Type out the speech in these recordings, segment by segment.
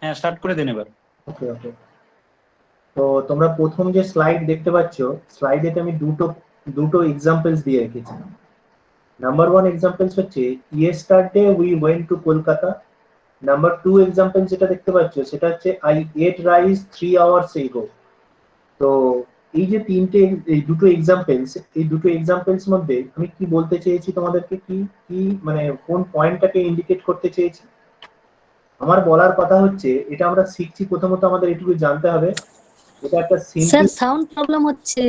হ্যাঁ, স্টার্ট করে দেন এবার। ওকে ওকে। তো তোমরা প্রথম যে স্লাইড দেখতে পাচ্ছ, স্লাইডেতে আমি দুটো দুটো এক্সাম্পলস দিয়ে রেখেছি। নাম্বার ওয়ান এক্সাম্পলস হচ্ছে yesterday we went to Kolkata. Number two example যেটা দেখতে পাচ্ছ সেটা হচ্ছে I ate rice 3 hours ago। তো এই যে তিনটে, এই দুটো এক্সাম্পলস, এই দুটো এক্সাম্পলস মধ্যে আমি কি বলতে চেয়েছি তোমাদেরকে, কি কি মানে কোন পয়েন্টটাকে ইন্ডিকেট করতে চেয়েছি? আমার বলার কথা হচ্ছে, এটা আমরা শিখছি, প্রথমত আমাদের এটুকু জানতে হবে এটা একটা স্যার সিম্পল। সাউন্ড প্রবলেম হচ্ছে।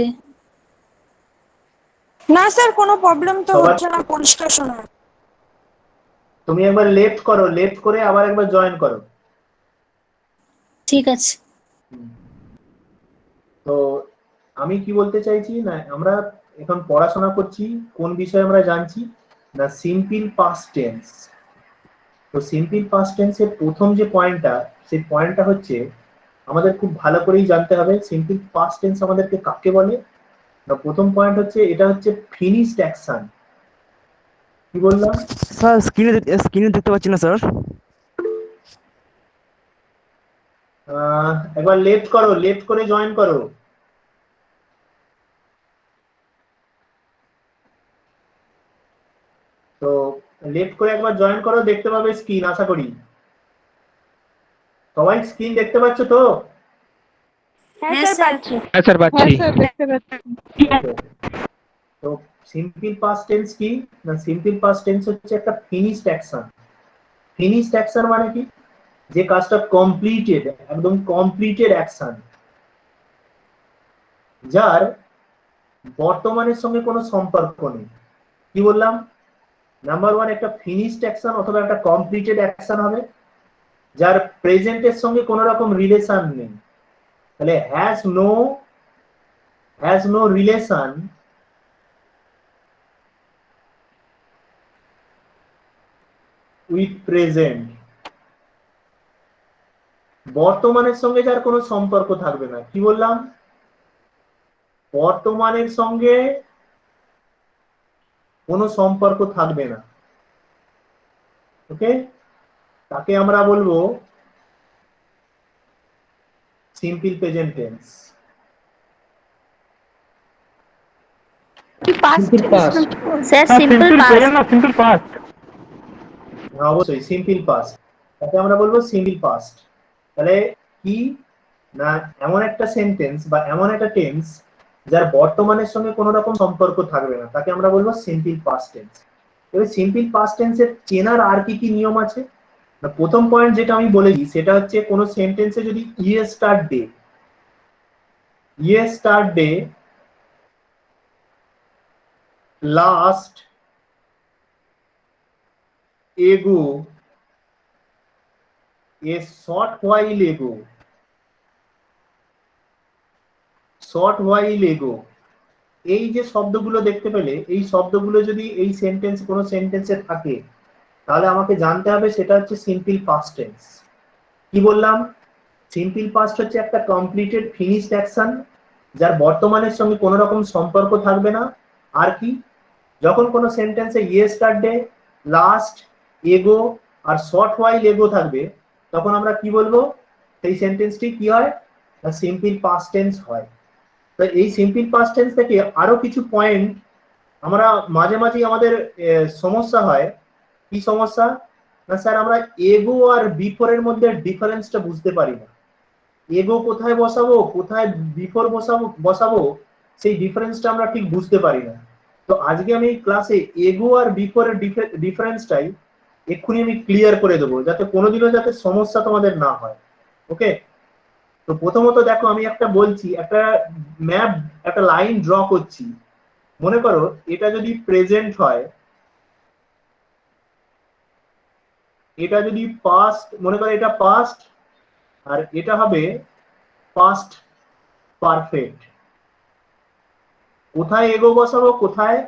না স্যার, কোনো প্রবলেম তো সবার হচ্ছে না, পরিষ্কার শোনা। তুমি একবার লেফট করো, লেফট করে আবার একবার জয়েন করো। ঠিক আছে। তো আমি কি বলতে চাইছি, না আমরা এখন পড়াশোনা করছি কোন বিষয়ে আমরা জানছি, না সিম্পল পাস্ট টেন্স। তো সিম্পল পাস্ট টেন্সের প্রথম যে পয়েন্টটা, সেই পয়েন্টটা হচ্ছে আমাদের খুব ভালো করেই জানতে হবে সিম্পল পাস্ট টেন্স আমাদেরকে কাকে বলে। না প্রথম পয়েন্ট হচ্ছে এটা হচ্ছে ফিনিশড অ্যাকশন। কি বললাম? স্যার স্ক্রিনে দেখতে পাচ্ছি না স্যার। একবার লেফট করো, লেফট করে জয়েন করো। তো লেফট করে একবার জয়েন করো, দেখতে পাবে স্ক্রিন, আশা করি সবাই স্ক্রিন দেখতে পাচ্ছ তো? হ্যাঁ স্যার, পাচ্ছি। হ্যাঁ স্যার, পাচ্ছি। দেখতে পাচ্ছি। তো সিম্পল পাস্ট টেন্স কি? না সিম্পল পাস্ট টেন্স হচ্ছে একটা ফিনিশড অ্যাকশন। ফিনিশড অ্যাকশন মানে কি? যে কাজটা কমপ্লিটেড, একদম কমপ্লিটেড অ্যাকশন, যার বর্তমানের সঙ্গে কোনো সম্পর্ক নেই। কি বললাম? নাম্বার ওয়ান একটা ফিনিশড অ্যাকশন অথবা একটা কমপ্লিটেড অ্যাকশন হবে যার প্রেজেন্টের সঙ্গে কোনো রকম রিলেশন নেই। তাহলে has no relation with present. বর্তমানের সঙ্গে যার কোনো সম্পর্ক থাকবে না। কি বললাম? বর্তমানের সঙ্গে কোনো সম্পর্ক থাকবে না। ওকে, তাকে আমরা বলবো simple present tense. Past sir হ্যাঁ, সিম্পল সিম্পল পাস্ট। প্রেজেন্ট না সিম্পল পাস্ট। অবশ্যই সিম্পল পাস্ট, তাকে আমরা বলবো সিম্পল পাস্ট। তাহলে কি না, এমন একটা সেন্টেন্স বা এমন একটা টেন্স যার বর্তমানের সঙ্গে কোনো রকম সম্পর্ক থাকবে না, তাকে আমরা বলবো সিম্পল পাস্ট টেন্স। এবার সিম্পল পাস্ট টেন্সের চেনার আর কি কি নিয়ম আছে? না প্রথম পয়েন্ট যেটা আমি বলেছি সেটা হচ্ছে কোনো সেন্টেন্সে যদি স্টার্ট ডে লাস্ট এগো এ শর্ট হোয়াইল এগো এই যে শব্দগুলো দেখতে পেলে, এই শব্দগুলো যদি এই সেন্টেন্স কোনো সেন্টেন্সে থাকে তাহলে আমাকে জানতে হবে সেটা হচ্ছে সিম্পল পাস্ট টেন্স। কি বললাম? সিম্পল পাস্ট হচ্ছে একটা কমপ্লিটেড ফিনিশড অ্যাকশন যার বর্তমানের সঙ্গে কোনো রকম সম্পর্ক থাকবে না। আর কি? যখন কোনো সেন্টেন্সে ইয়েস্টারডে, লাস্ট, এগো আর শর্ট হোয়াইল এগো থাকবে, তখন আমরা কি বলবো? সেই সেন্টেন্সটি কি হয়? সিম্পল পাস্ট টেন্স হয়। তো এই সিম্পল পাস্ট টেন্স থেকে আরো কিছু পয়েন্ট আমরা মাঝে মাঝে আমাদের সমস্যা হয়। কি সমস্যা? না স্যার আমরা এগো আর বিফোরের মধ্যে ডিফারেন্সটা বুঝতে পারি না। এগো কোথায় বসাবো, কোথায় বিফোর বসাবো সেই ডিফারেন্সটা আমরা ঠিক বুঝতে পারি না। তো আজকে আমি ক্লাসে এগো আর বিফোরের ডিফারেন্সটাই এক্ষুনি আমি ক্লিয়ার করে দেবো, যাতে কোনোদিনও যাতে সমস্যা তোমাদের না হয়। ওকে, তো প্রথমত দেখো, আমি একটা বলছি, একটা ম্যাপ, একটা লাইন ড্র করছি। মনে করো এটা যদি প্রেজেন্ট হয়, এটা যদি পাস্ট, মনে করো এটা পাস্ট আর এটা হবে পাস্ট পারফেক্ট। কোথায় এগো বসাবো, কোথায়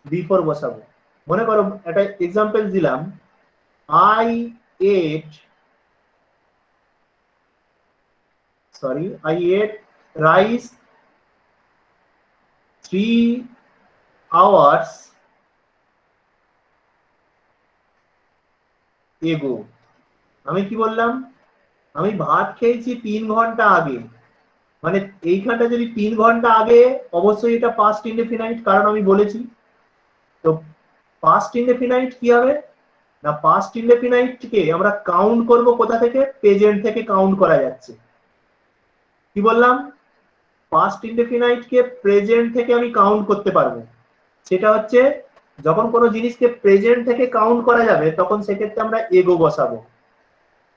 বিফোর বসাবো? মনে করো একটা এক্সাম্পল দিলাম, আই এট রাইস 3 hours এগো। আমি কি বললাম? আমি ভাত খেয়েছি 3 ঘন্টা আগে, মানে এইখানটা যদি 3 ঘন্টা আগে, অবশ্যই এটা পাস্ট ইনডেফিনাইট, কারণ আমি বলেছি। তো পাস্ট ইনডেফিনাইট কি হবে না, পাস্ট ইনডেফিনাইটকে আমরা কাউন্ট করব কোথা থেকে, প্রেজেন্ট থেকে কাউন্ট করা যাচ্ছে। কি বললাম, পাস্ট ইনডেফিনাইটকে প্রেজেন্ট থেকে আমি কাউন্ট করতে পারবো। সেটা হচ্ছে যখন কোনো জিনিসকে প্রেজেন্ট থেকে কাউন্ট করা যাবে তখন সেক্ষেত্রে আমরা এগো বসাবো।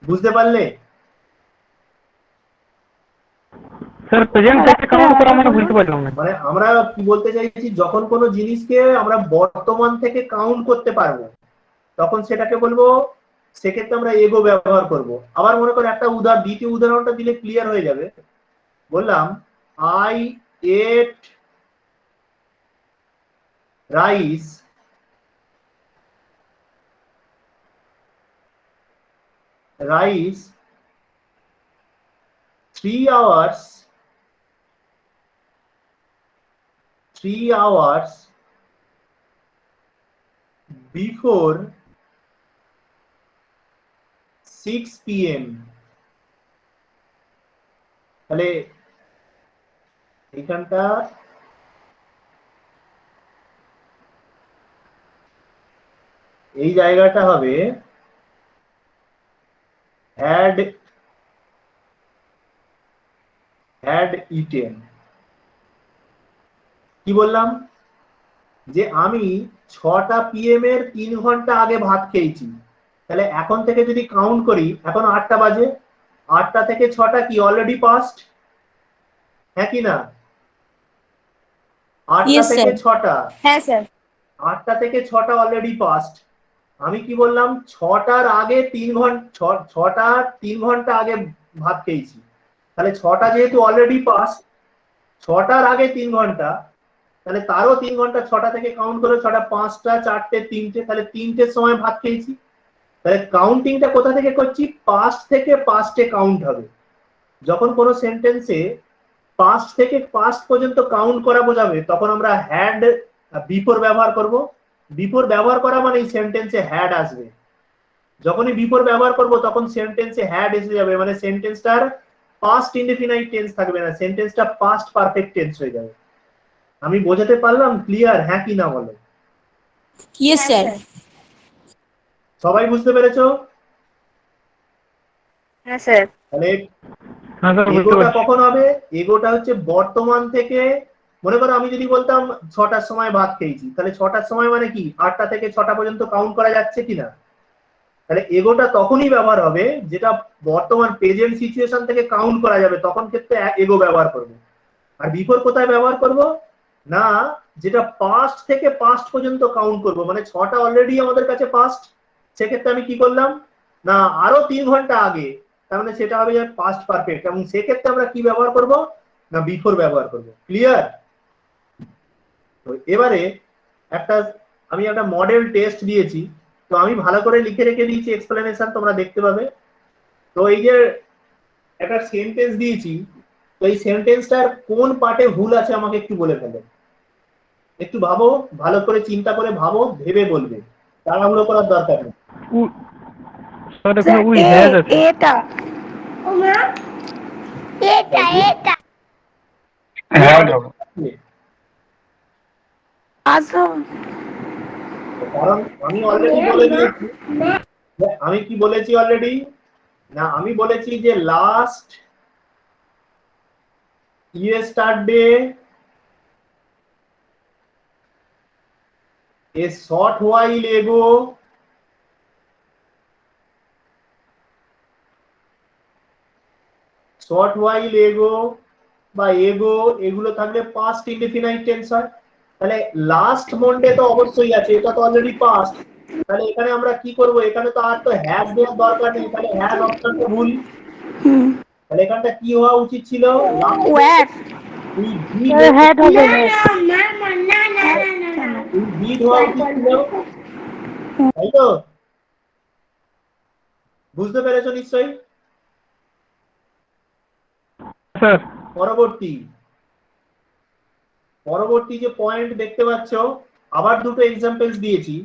বুঝতে পারলে? স্যার প্রেজেন্ট থেকে কাউন্ট করা মানে বুঝতে পারলাম না। মানে আমরা কি বলতে চাইছি, যখন কোনো জিনিসকে আমরা বর্তমান থেকে কাউন্ট করতে পারবো তখন সেটাকে বলবো, সেক্ষেত্রে আমরা এগো ব্যবহার করব। আবার মনে করো একটা দ্বিতীয় উদাহরণটা দিলে ক্লিয়ার হয়ে যাবে। বললাম I ate rice rice 3 hours before 6 p.m. তাহলে এখানটা এই জায়গাটা হবে had eaten। কি বললাম যে আমি 6টা PM এর 3 ঘন্টা আগে ভাত খেয়েছি। তাহলে এখন থেকে যদি কাউন্ট করি, এখন 8টা বাজে, 8টা থেকে 6টা কি অলরেডি পাস্ট, হ্যাঁ কি না? 8টা Yes, থেকে sir. 6টা, হ্যাঁ স্যার 8টা থেকে 6টা অলরেডি পাস্ট। আমি কি বললাম, 6টার আগে 3 ঘন্টা, 6টার 3 ঘন্টা আগে ভাত খেয়েছি। তাহলে 6টা যেহেতু অলরেডি পাস্ট, 6টার আগে 3 ঘন্টা, তাহলে তারও 3 ঘন্টা, 6টা থেকে কাউন্ট করে 6টা, 5টা, 4টে, 3টে, তাহলে 3টের সময় ভাত খেয়েছি। তাহলে কাউন্টিংটা কোথা থেকে করছি, পাস্ট থেকে পাস্টে কাউন্ট হবে। যখন কোনো সেন্টেন্সে পাস্ট থেকে পাস্ট পর্যন্ত কাউন্ট করা বোঝাবে তখন আমরা হ্যাড বিফোর ব্যবহার করব। বিফোর ব্যবহার করা মানে সেন্টেন্সে হ্যাড আসবে। যখনই বিফোর ব্যবহার করব তখন সেন্টেন্সে হ্যাড এসে যাবে, মানে সেন্টেন্সটার পাস্ট ইনডেফিনাইট টেন্স থাকবে না, সেন্টেন্সটা পাস্ট পারফেক্ট টেন্স হয়ে যাবে। আমি বোঝাতে পারলাম? ক্লিয়ার, হ্যাঁ কি না বলো? Yes, sir. সবাই বুঝতে পেরেছো? হ্যাঁ স্যার তাহলে হ্যাঁ স্যার বুঝতে এগোটা পারছি। কখন হবে, এগোটা হচ্ছে বর্তমান থেকে। মনে করো আমি যদি বলতাম 6টার সময় ভাত খেয়েছি, তাহলে 6টার সময় মানে কি 8টা থেকে 6টা পর্যন্ত কাউন্ট করা যাচ্ছে কিনা। তাহলে এগোটা তখনই ব্যবহার হবে যেটা বর্তমান প্রেজেন্ট সিচুয়েশন থেকে কাউন্ট করা যাবে, তখন ক্ষেত্রে এগো ব্যবহার করব। আর বিফোর কোথায় ব্যবহার করব না, যেটা পাস্ট থেকে পাস্ট পর্যন্ত কাউন্ট করব, মানে 6টা অলরেডি আমাদের কাছে পাস্ট, সেক্ষেত্রে আমি কি করলাম না আরো 3 ঘন্টা আগে, তার মানে সেটা হবে পাস্ট পারফেক্ট, এবং সেক্ষেত্রে আমরা কি ব্যবহার করব না বিফোর ব্যবহার করব। ক্লিয়ার? তো এবারে আমি একটা মডেল টেস্ট দিয়েছি, তো আমি ভালো করে লিখে রেখে দিয়েছি এক্সপ্লেনেশন, তোমরা দেখতে পাবে। তো এই যে একটা সেন্টেন্স দিয়েছি, তো এই সেন্টেন্সটার কোন পার্টে ভুল আছে আমাকে একটু বলে ফেলো। একটু ভাবো, ভালো করে চিন্তা করে ভাবো, ভেবে বলবে, তাড়াহুড়ো করার দরকার নেই। স্যার এখানে উই হ্যাজ আছে। এটা হ্যাঁ আসুন কারণ আমি অলরেডি বলে দিয়েছি, আমি কি বলেছি অলরেডি না, আমি বলেছি যে last yesterday a short while ago বা এগো, এগুলো থাকলে পাস্ট ইনডেফিনাইট টেন্স হয়। তাহলে লাস্ট মন্ডে তো অবশ্যই আছে, এটা তো অলরেডি পাস্ট। তাহলে এখানে আমরা কি করব, এখানে তো আর তো হ্যাজ দেওয়ার দরকার নেই, তাহলে হ্যাজ অপশনটা ভুল। তাহলে এখানটা কি হওয়া উচিত ছিল, ওয়ার হেড হবে হওয়া উচিত ছিল, তাই তো? বুঝতে পেরেছো নিশ্চয়ই? স্যার পরবর্তী যে পয়েন্ট দেখতে পাচ্ছ, আবার দুটো এক্সাম্পলস দিয়েছি।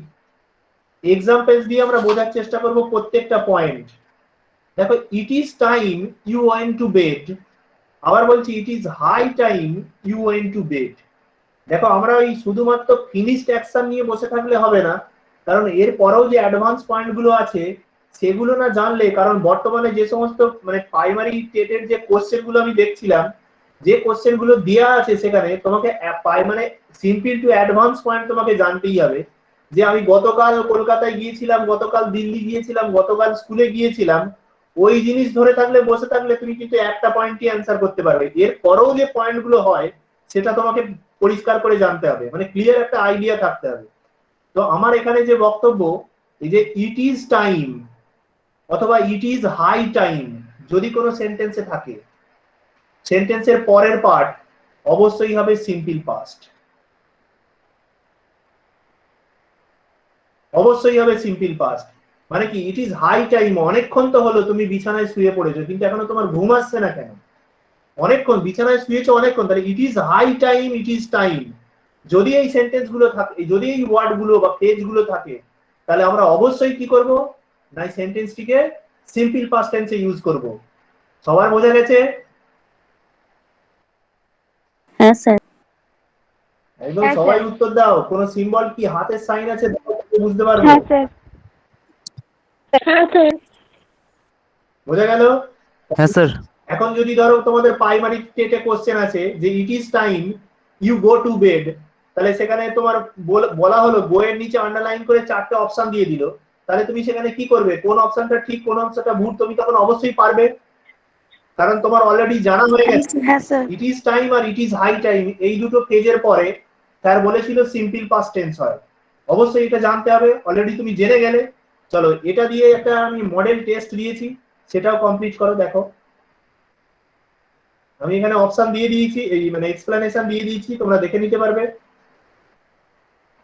এক্সাম্পলস দিয়ে আমরা বোঝার চেষ্টা করব প্রত্যেকটা পয়েন্ট। দেখো it is time you went to bed, আবার বলছি it is high time you went to bed. দেখো আমরা ওই শুধুমাত্র ফিনিশড অ্যাকশন নিয়ে বসে থাকলে হবে না, কারণ এর পরেও যে অ্যাডভান্স পয়েন্ট গুলো আছে সেগুলো না জানলে, কারণ বর্তমানে যে সমস্ত মানে প্রাইমারি টেটের যে কোশ্চেন গুলো আমি দেখছিলাম, যে কোশ্চেন গুলো দেওয়া আছে সেখানে তোমাকে মানে সিম্পল টু অ্যাডভান্স পয়েন্ট তোমাকে জানতেই হবে। যে আমি গতকাল কলকাতায় গিয়েছিলাম, গতকাল দিল্লি গিয়েছিলাম, গতকাল স্কুলে গিয়েছিলাম, ওই জিনিস ধরে থাকলে বসে থাকলে তুমি কিন্তু একটা পয়েন্টই অ্যান্সার করতে পারবে। এর পরেও যে পয়েন্ট গুলো হয় সেটা তোমাকে পরিষ্কার করে জানতে হবে, মানে ক্লিয়ার একটা আইডিয়া থাকতে হবে। তো আমার এখানে যে বক্তব্য, এই যে ইট ইজ টাইম অথবা ইট ইজ হাই টাইম যদি কোনো সেন্টেন্সে থাকে, সেন্টেন্সের পরের পার্ট অবশ্যই হবে সিম্পল পাস্ট, অবশ্যই হবে সিম্পল পাস্ট। মানে কি ইট ইজ হাই টাইম, অনেকক্ষণ তো হলো তুমি বিছানায় শুয়ে পড়েছো কিন্তু এখনো তোমার ঘুম আসছে না কেন? অনেকক্ষণ বিছানায় শুয়েছো অনেকক্ষণ, তাহলে it is high time it is time. যদি এই সেন্টেন্স গুলো থাকে, যদি এই ওয়ার্ড গুলো বা পেজ গুলো থাকে, তাহলে আমরা অবশ্যই কি করব না এই সেন্টেন্সটিকে সিম্পল পাস্ট টেন্সে ইউজ করব। সবার বোঝা গেছে? হ্যাঁ স্যার। একদম হ্যাঁ, সবাই স্যার। উত্তর দাও। কোন সিম্বল কি হাতের সাইন আছে বুঝতে পারবো? হ্যাঁ স্যার। হ্যাঁ স্যার। বোঝা গেল? হ্যাঁ স্যার। এখন যদি ধরো তোমাদের প্রাইমারি টেটে কোশ্চেন আছে যে it is time you go to bed, তাহলে সেখানে তোমার বলা হলো গো এর নিচে আন্ডারলাইন করে 4টে অপশন দিয়ে দিল, তাহলে তুমি সেখানে কি করবে, কোন অপশনটা ঠিক কোন অপশনটা ভুল তুমি তখন অবশ্যই পারবে, কারণ তোমার অলরেডি জানা হয়ে গেছে হ্যাঁ স্যার। ইট ইজ টাইম আর ইট ইজ হাই টাইম এই দুটো পেজের পরে স্যার বলেছিল সিম্পল পাস্ট টেন্স হয়। অবশ্যই এটা জানতে হবে, অলরেডি তুমি জেনে গেলে। চলো এটা দিয়ে একটা আমি মডেল টেস্ট দিয়েছি, সেটাও কমপ্লিট করো। দেখো আমি এখানে অপশন দিয়ে দিয়েছি, এই মানে এক্সপ্লেনেশন দিয়ে দিয়েছি, তোমরা দেখে নিতে পারবে।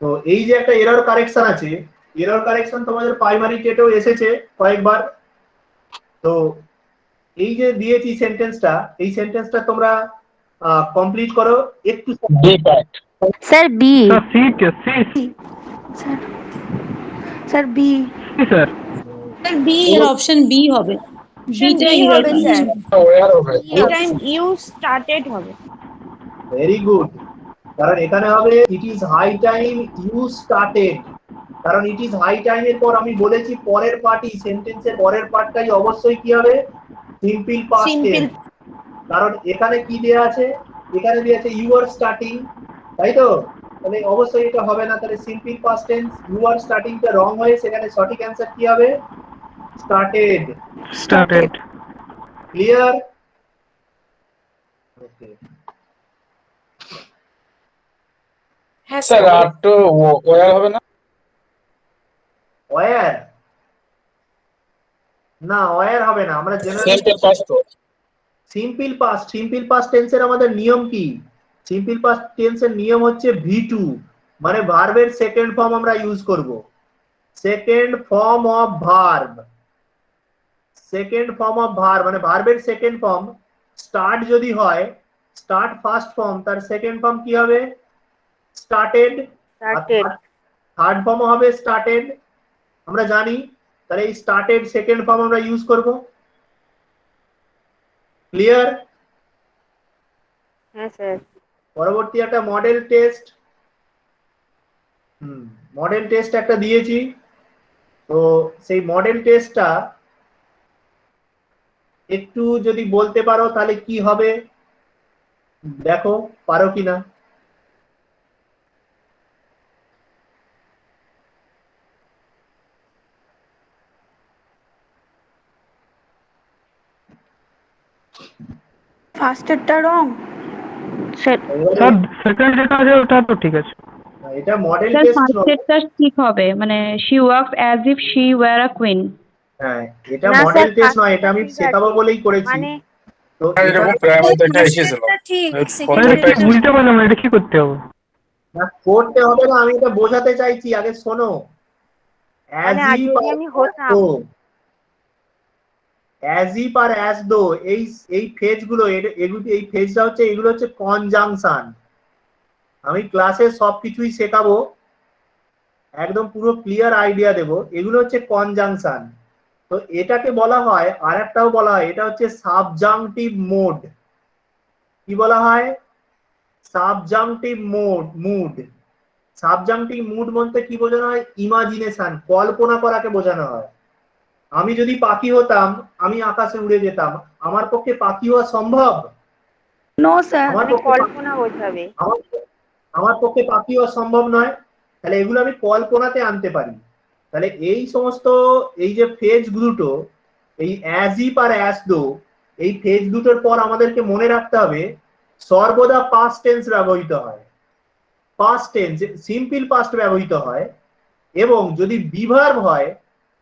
তো এই যে একটা এরর কারেকশন আছে, এরর কারেকশন তোমাদের প্রাইমারি টেটেও এসেছে কয়েকবার। তো এই যে দিয়েছি সেন্টেন্সটা, এই সেন্টেন্সটা তোমরা কমপ্লিট করো একটু। Sir B. Sir C C sir sir B. C sir. Sir B এর অপশন বি হবে। বিটাই বি হবে right sir. Answer. Time you started হবে। ভেরি গুড, কারণ এখানে হবে it is high time you started, কারণ ইট ইজ হাই টাইম এর পর আমি বলেছি পরের পার্টই, সেন্টেন্সের পরের পার্টটাই অবশ্যই কি হবে, সিম্পল পাস্ট সিম্পল। টেন্স। কারণ এখানে কি দেয়া আছে, এখানে দেয়া আছে ইউ আর স্টার্টিং, তাই তো? তাহলে অবশ্যই এটা হবে না, তাহলে simple past tense you are starting টা রং হয়ে সেখানে সঠিক অ্যান্সার কি হবে, স্টার্টেড। স্টার্টেড। ক্লিয়ার? ওকে হ্যাঁ স্যার, আর তো ওয়ার হবে না? ওয়্যার না, ওয়্যার হবে না। আমরা সিম্পল পাস্ট তো। সিম্পল পাস্ট টেন্সের আমাদের নিয়ম কি? সিম্পল পাস্ট টেন্সের নিয়ম হচ্ছে V2, মানে ভার্বের সেকেন্ড ফর্ম আমরা ইউজ করব। Second form of verb, second form of verb মানে ভার্বের সেকেন্ড ফর্ম। স্টার্ট যদি হয়, স্টার্ট ফার্স্ট ফর্ম, তার সেকেন্ড ফর্ম কি হবে, স্টার্টেড। থার্ড ফর্ম হবে স্টার্টেড, আমরা জানি। তাহলে এই স্টার্টেড সেকেন্ড ফর্ম আমরা ইউজ করব। ক্লিয়ার? হ্যাঁ স্যার। পরবর্তী একটা মডেল টেস্ট, মডেল টেস্ট একটা দিয়েছি। তো সেই মডেল টেস্টটা একটু যদি বলতে পারো তাহলে কি হবে, দেখো পারো কিনা। ফার্স্টেরটা রং স্যার। স্যার সেকেন্ড যেটা আছে ওটা তো ঠিক আছে। এটা মডেল স্যার টেস্ট। ফার্স্টেরটা ঠিক হবে, মানে she works as if she were a queen. হ্যাঁ, এটা না মডেল স্যার, টেস্ট নয়, এটা আমি ঠিক শেখাবো আছে। বলেই করেছি। মানে তো এরকম প্রাইমারিতে একটা এসেছিল। ঠিক এটা ঠিক বুঝতে পারলাম না, এটা কি করতে হবে? না করতে হবে না, আমি এটা বোঝাতে চাইছি, আগে শোনো। অ্যাজ মানে ইফ যদি আমি হতাম। As if R as though, এই ফেজ গুলো, এই ফেজটা হচ্ছে, এগুলো হচ্ছে কনজাংশন। আমি ক্লাসে সবকিছুই শেখাবো, একদম পুরো ক্লিয়ার আইডিয়া দেবো। এগুলো হচ্ছে কনজাংশন। তো এটাকে বলা হয়, আর একটাও বলা হয়, এটা হচ্ছে সাবজাংটিভ মোড। কি বলা হয়? Subjunctive mood. সাবজাংটিভ মুড বলতে কি বোঝানো হয়? ইমাজিনেশন, কল্পনা করাকে বোঝানো হয়। আমি যদি পাখি হতাম, আমি আকাশে উড়ে যেতাম, আমার পক্ষে পাখি হওয়া সম্ভব? No sir. আমার মানে পক্ষে কল্পনা বোঝাবে। আমার পক্ষে পাখি হওয়া সম্ভব নয়। তাহলে এগুলো আমি কল্পনাতে আনতে পারি। তাহলে এই সমস্ত, এই যে ফেজ দুটো, এই as if R as though, এই ফেজ দুটোর পর আমাদেরকে মনে রাখতে হবে সর্বদা পাস্ট টেন্স ব্যবহৃত হয়, পাস্ট টেন্স, সিম্পল পাস্ট ব্যবহৃত হয়। এবং যদি বিভার্ব হয়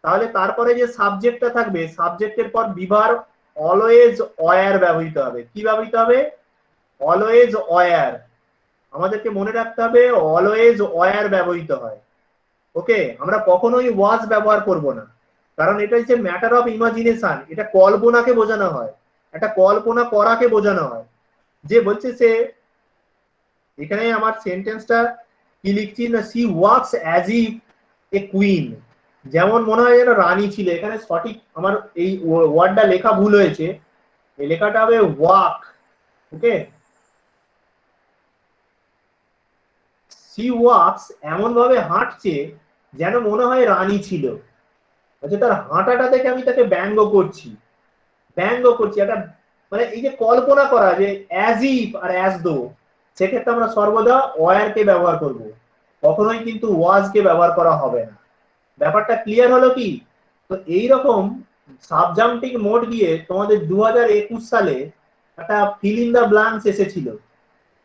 তাহলে তারপরে যে সাবজেক্টটা থাকবে, সাবজেক্টের পর বিভার্ব অলওয়েজ ওয়্যার ব্যবহৃত হবে। কি ব্যবহৃত হবে? Always were. আমাদেরকে মনে রাখতে হবে অলওয়েজ ওয়্যার ব্যবহৃত হয়। ওকে, আমরা কখনোই ওয়াজ ব্যবহার করব না, কারণ এটা হচ্ছে ম্যাটার অফ ইমাজিনেশন। এটা কল্পনাকে বোঝানো হয়, একটা কল্পনা করাকে বোঝানো হয়। যে বলছে সে, এখানে আমার সেন্টেন্সটা কি লিখছি না, she works as if a queen, যেমন মনে হয় যেন রানী ছিল। এখানে সঠিক আমার এই ওয়ার্ডটা লেখা ভুল হয়েছে, এই লেখাটা হবে ওয়াক। ওকে, সি ওয়াক্স, এমন ভাবে হাঁটছে যেন মনে হয় রানী ছিল। আচ্ছা, তার হাঁটাটা দেখে আমি তাকে ব্যঙ্গ করছি, একটা মানে এই যে কল্পনা করা, যে as if R as though, সেক্ষেত্রে আমরা সর্বদা ওয়্যার কে ব্যবহার করব, কখনোই কিন্তু ওয়াজ কে ব্যবহার করা হবে না। ব্যাপারটা ক্লিয়ার হলো কি? তো এইরকম সাবজাংটিভ মোড দিয়ে তোমাদের 2021 সালে একটা ফিল ইন দ্য ব্ল্যাঙ্কস এসেছিল।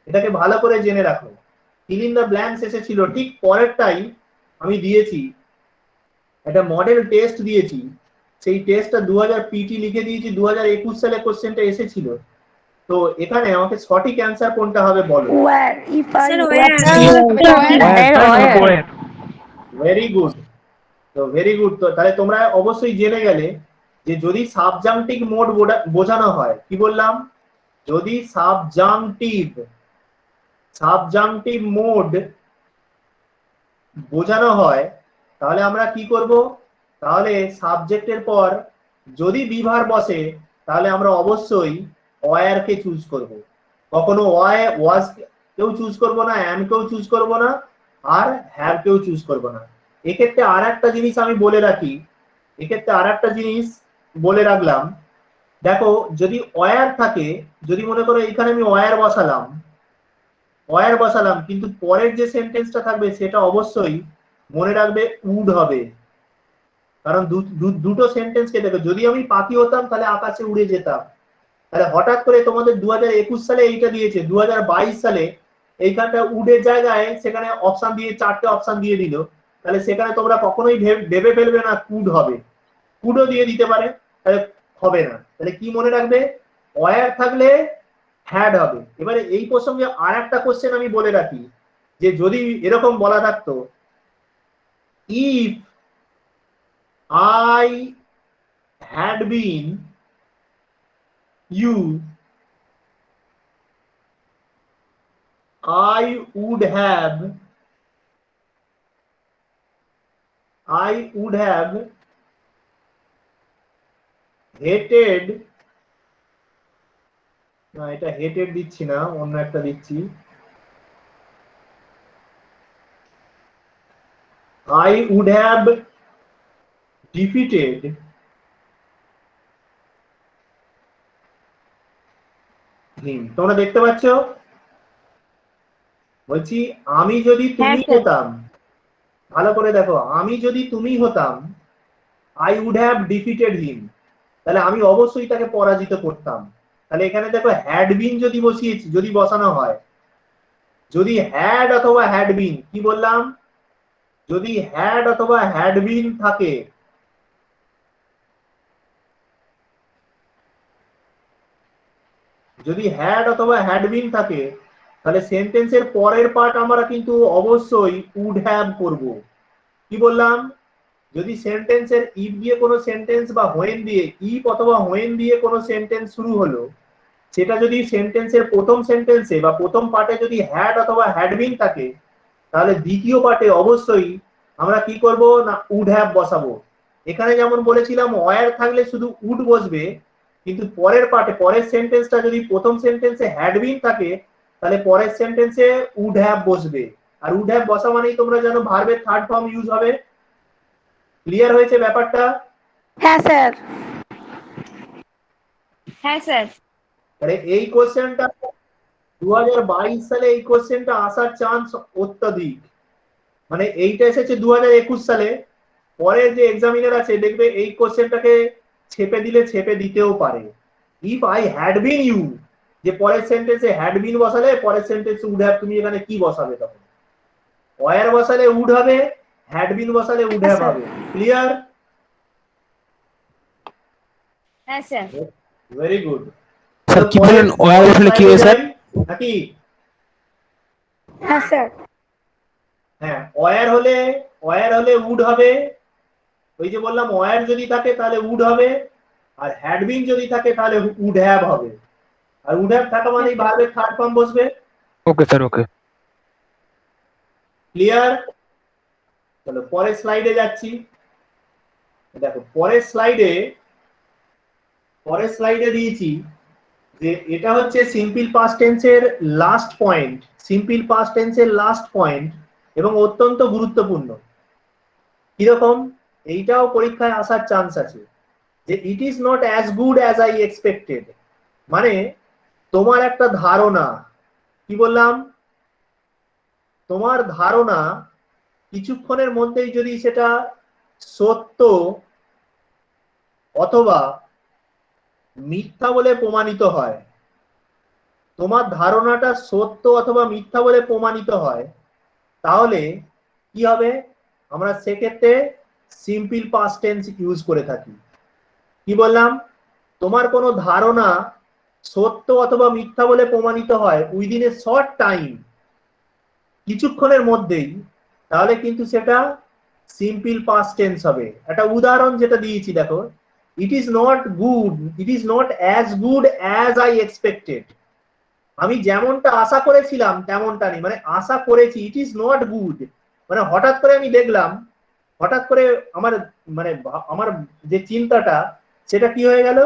এটাকে ভালো করে জেনে রাখো, ফিল ইন দ্য ব্ল্যাঙ্কস এসেছিল, ঠিক পরেরটাই আমি দিয়েছি, একটা মডেল টেস্ট দিয়েছি। সেই টেস্টটা 2000 পিটি লিখে দিয়েছি, 2021 সালে কোশ্চেনটা এসেছিল। তো এখানে আমাকে সঠিক অ্যান্সার কোনটা হবে বলো? Were. If I sir very good. তো ভেরি গুড। তো তাহলে তোমরা অবশ্যই জেনে গেলে যে যদি সাবজাংটিভ মোড বোঝানো হয়, কি বললাম? যদি সাবজাংটিভ মোড বোঝানো হয় তাহলে আমরা কি করব? তাহলে সাবজেক্টের পর যদি বিভার বসে তাহলে আমরা অবশ্যই ওয়্যার কে চুজ করব। কখনো ওয়াজ কেউ চুজ করব না, অ্যাম কেও চুজ করব না, আর হ্যাভ কেও চুজ করব না। এক্ষেত্রে আর একটা জিনিস আমি বলে রাখি, বলে রাখলাম, দেখো যদি ওয়্যার থাকে, যদি মনে করো এখানে আমি ওয়্যার বসালাম, কিন্তু পরের যে সেন্টেন্সটা থাকবে সেটা অবশ্যই মনে রাখবে উড হবে। কারণ দুটো সেন্টেন্সকে দেখো, যদি আমি পাখি হতাম তাহলে আকাশে উড়ে যেতাম। তাহলে হঠাৎ করে তোমাদের 2021 সালে এইটা দিয়েছে, 2022 সালে এইখানটা উডের জায়গায় সেখানে অপশন দিয়ে 4টে অপশন দিয়ে দিল, তাহলে সেখানে তোমরা কখনোই ভেবে ফেলবে না কুড হবে, কুডও দিয়ে দিতে পারে, তাহলে হবে না। তাহলে কি মনে রাখবে? ওয়্যার থাকলে হ্যাড হবে। এবারে এই প্রসঙ্গে আর একটা কোশ্চেন আমি বলে রাখি, যে যদি এরকম বলা থাকতো, if I had been you, I would have hated, না এটা hated দিচ্ছি না, অন্য একটা দিচ্ছি, I would have defeated him। তোমরা দেখতে পাচ্ছ? বলছি আমি যদি তুমি হতাম, ভালো করে দেখো, আমি যদি তুমি হতাম, I would have defeated him, তাহলে আমি অবশ্যই তাকে পরাজিত করতাম। তাহলে এখানে দেখো হ্যাড বিন যদি বসিয়েছি, যদি বসানো হয়, যদি হ্যাড অথবা হ্যাড বিন, কি বললাম? যদি হ্যাড অথবা হ্যাড বিন থাকে, যদি হ্যাড অথবা হ্যাড বিন থাকে, তাহলে সেন্টেন্সের পরের পার্ট আমরা কিন্তু অবশ্যই উড হ্যাভ করব। কি বললাম? যদি সেন্টেন্সের ইফ দিয়ে কোনো সেন্টেন্স বা হোয়েন দিয়ে, ইফ অথবা হোয়েন দিয়ে কোনো সেন্টেন্স শুরু হলো, সেটা যদি সেন্টেন্সের প্রথম সেন্টেন্সে বা প্রথম পার্টে যদি হ্যাড অথবা হ্যাড বিন থাকে, তাহলে দ্বিতীয় পার্টে অবশ্যই আমরা কি করব না উড হ্যাভ বসাবো। এখানে যেমন বলেছিলাম ওয়্যার থাকলে শুধু উড বসবে, কিন্তু পরের পার্টে পরের সেন্টেন্সটা যদি প্রথম সেন্টেন্সে হ্যাড বিন থাকে তাহলে পরের সেন্টেন্সে উড হ্যাভ বসবে। আর উড হ্যাভ বসা মানেই তোমরা জানো ভার্বের থার্ড ফর্ম ইউজ হবে। ক্লিয়ার হয়েছে ব্যাপারটা? হ্যাঁ স্যার। হ্যাঁ স্যার। তাহলে এই কোশ্চেনটা 2022 সালে এই কোশ্চেনটা আসার চান্স অত্যাধিক। মানে এইটা এসেছে 2021 সালে, পরে যে এক্সামিনার আছে দেখবে এই কোশ্চেনটাকে ছেপে দিলে ছেপে দিতেও পারে। If I had been you, যে পরের সেন্টেন্সে হ্যাড বিন বসালে পরের সেন্টেন্সে উড হ্যাভ, তুমি এখানে কি বসাবে তখন? ওয়্যার বসালে উড হবে, হ্যাড বিন বসালে উড হ্যাভ হবে। ক্লিয়ার? হ্যাঁ স্যার। Very good. স্যার কি বলেন ওয়্যার বসলে কি হয় স্যার? নাকি? হ্যাঁ স্যার। হ্যাঁ, ওয়্যার হলে উড হবে। ওই যে বললাম ওয়্যার যদি থাকে তাহলে উড হবে, আর হ্যাড বিন যদি থাকে তাহলে উড হ্যাভ হবে। আর উড হ্যাভ থাকা মানেই ভার্বের থার্ড ফর্ম বসবে। ওকে স্যার, ওকে। ক্লিয়ার? চলো পরের স্লাইডে যাচ্ছি। দেখো পরের স্লাইডে দিয়েছি যে এটা হচ্ছে সিম্পল পাস্ট টেন্সের লাস্ট পয়েন্ট, সিম্পল পাস্ট টেন্সের লাস্ট পয়েন্ট, এবং অত্যন্ত গুরুত্বপূর্ণ। কিরকম? এইটাও পরীক্ষায় আসার চান্স আছে যে it is not as good as I expected. মানে তোমার একটা ধারণা, কি বললাম, তোমার ধারণা কিছুক্ষণের মধ্যেই যদি সেটা সত্য অথবা মিথ্যা বলে প্রমাণিত হয়, তোমার ধারণাটা সত্য অথবা মিথ্যা বলে প্রমাণিত হয়, তাহলে কি হবে? আমরা সেক্ষেত্রে সিম্পল পাস্ট টেন্স ইউজ করে থাকি। কি বললাম? তোমার কোনো ধারণা সত্য অথবা মিথ্যা বলে প্রমাণিত হয় উইদিন এ শর্ট টাইম, কিছুক্ষণের মধ্যেই, তাহলে কিন্তু সেটা সিম্পল পাস্ট টেন্স হবে। একটা উদাহরণ যেটা দিয়েছি দেখো, it is not as good as I expected. আমি যেমনটা আশা করেছিলাম তেমনটা নেই, মানে আশা করেছি, ইট ইজ নট গুড মানে হঠাৎ করে আমি দেখলাম, হঠাৎ করে আমার যে চিন্তাটা সেটা কি হয়ে গেল,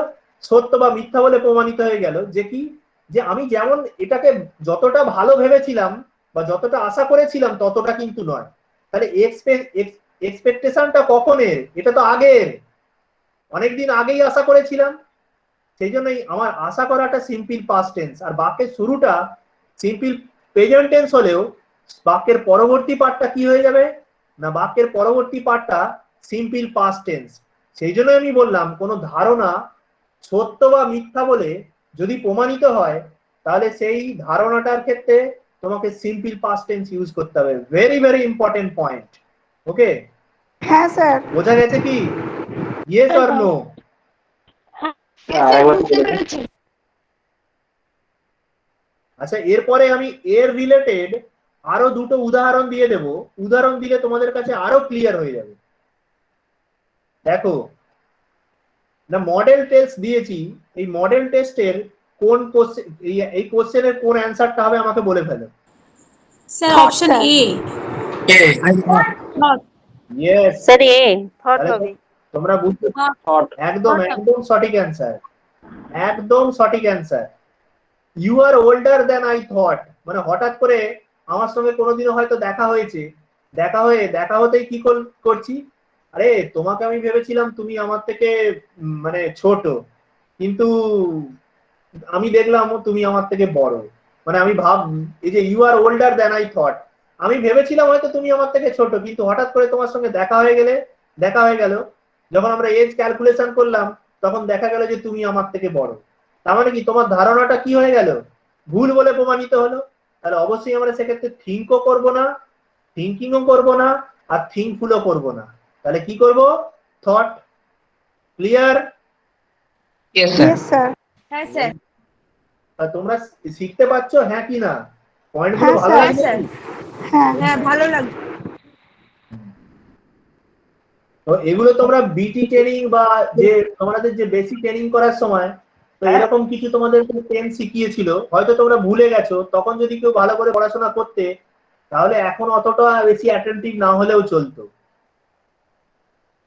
সত্য বা মিথ্যা বলে প্রমাণিত হয়ে গেল। যে কি, যে আমি যেমন এটাকে যতটা ভালো ভেবেছিলাম বা যতটা আশা করেছিলাম ততটা কিন্তু নয়। তাহলে এক্সপেকটেশনটা কখনের? এটা তো আগের, অনেকদিন আগেই আশা করেছিলাম, সেই জন্যই আমার আশা করাটা সিম্পল পাস্ট টেন্স। আর বাক্যের শুরুটা সিম্পল প্রেজেন্ট টেন্স হলেও বাক্যের পরবর্তী পার্টটা কি হয়ে যাবে না, বাক্যের পরবর্তী পার্টটা সিম্পল পাস্ট টেন্স। সেই জন্য আমি বললাম কোনো ধারণা সত্য বা মিথ্যা বলে যদি প্রমাণিত হয় তাহলে সেই ধারণাটার ক্ষেত্রে তোমাকে সিম্পল পাস্ট টেন্স ইউজ করতে হবে। Very very important point. Okay? হ্যাঁ স্যার। বোঝা গেছে কি? Yes or no? আচ্ছা, এরপরে আমি এর রিলেটেড আরো দুটো উদাহরণ দিয়ে দেব। উদাহরণ দিলে তোমাদের কাছে আরো ক্লিয়ার হয়ে যাবে। দেখো না, মডেল টেস্ট দিয়েছি, এই মডেল টেস্টের কোন কোশ্চেন, এই কোশ্চেনের কোন অ্যানসারটা হবে আমাকে বলে ফেলো। Sir option A. Yes sir a thought হবে। তোমরা বুঝতে একদম একদম সঠিক অ্যানসার, একদম সঠিক answer. You are older than I thought, মানে হঠাৎ করে আমার সঙ্গে কোনোদিনও হয়তো দেখা হয়েছে, দেখা হতেই কি করছি, আরে তোমাকে আমি ভেবেছিলাম তুমি আমার থেকে মানে ছোট, কিন্তু আমি দেখলাম তুমি আমার থেকে বড়। মানে আমি এই যে you are older than I thought, আমি ভেবেছিলাম হয়তো তুমি আমার থেকে ছোট, কিন্তু হঠাৎ করে তোমার সঙ্গে দেখা হয়ে গেল, যখন আমরা এজ ক্যালকুলেশন করলাম তখন দেখা গেল যে তুমি আমার থেকে বড়। তার মানে কি, তোমার ধারণাটা কি হয়ে গেল, ভুল বলে প্রমাণিত হলো। তাহলে অবশ্যই আমরা সেক্ষেত্রে থিঙ্কও করবো না, থিঙ্কিংও করবো না, আর থিঙ্কফুলও করবো না। তাহলে কি করব? Thought. Clear? Yes, sir. Yes sir. হ্যাঁ স্যার। তোমরা শিখতে পারছো? হ্যাঁ কি না? পয়েন্টগুলো হ্যাঁ, ভালো স্যার। লাগছে? হ্যাঁ হ্যাঁ ভালো লাগছে। তো এগুলো তোমরা বিটি ট্রেনিং বা যে তোমাদের যে বেসিক ট্রেনিং করার সময় তো এরকম কিছু তোমাদের টেন্স শিখিয়েছিল, হয়তো তোমরা ভুলে গেছো। তখন যদি কেউ ভালো করে পড়াশোনা করতে তাহলে এখন অতটা বেশি অ্যাটেন্টিভ না হলেও চলতো।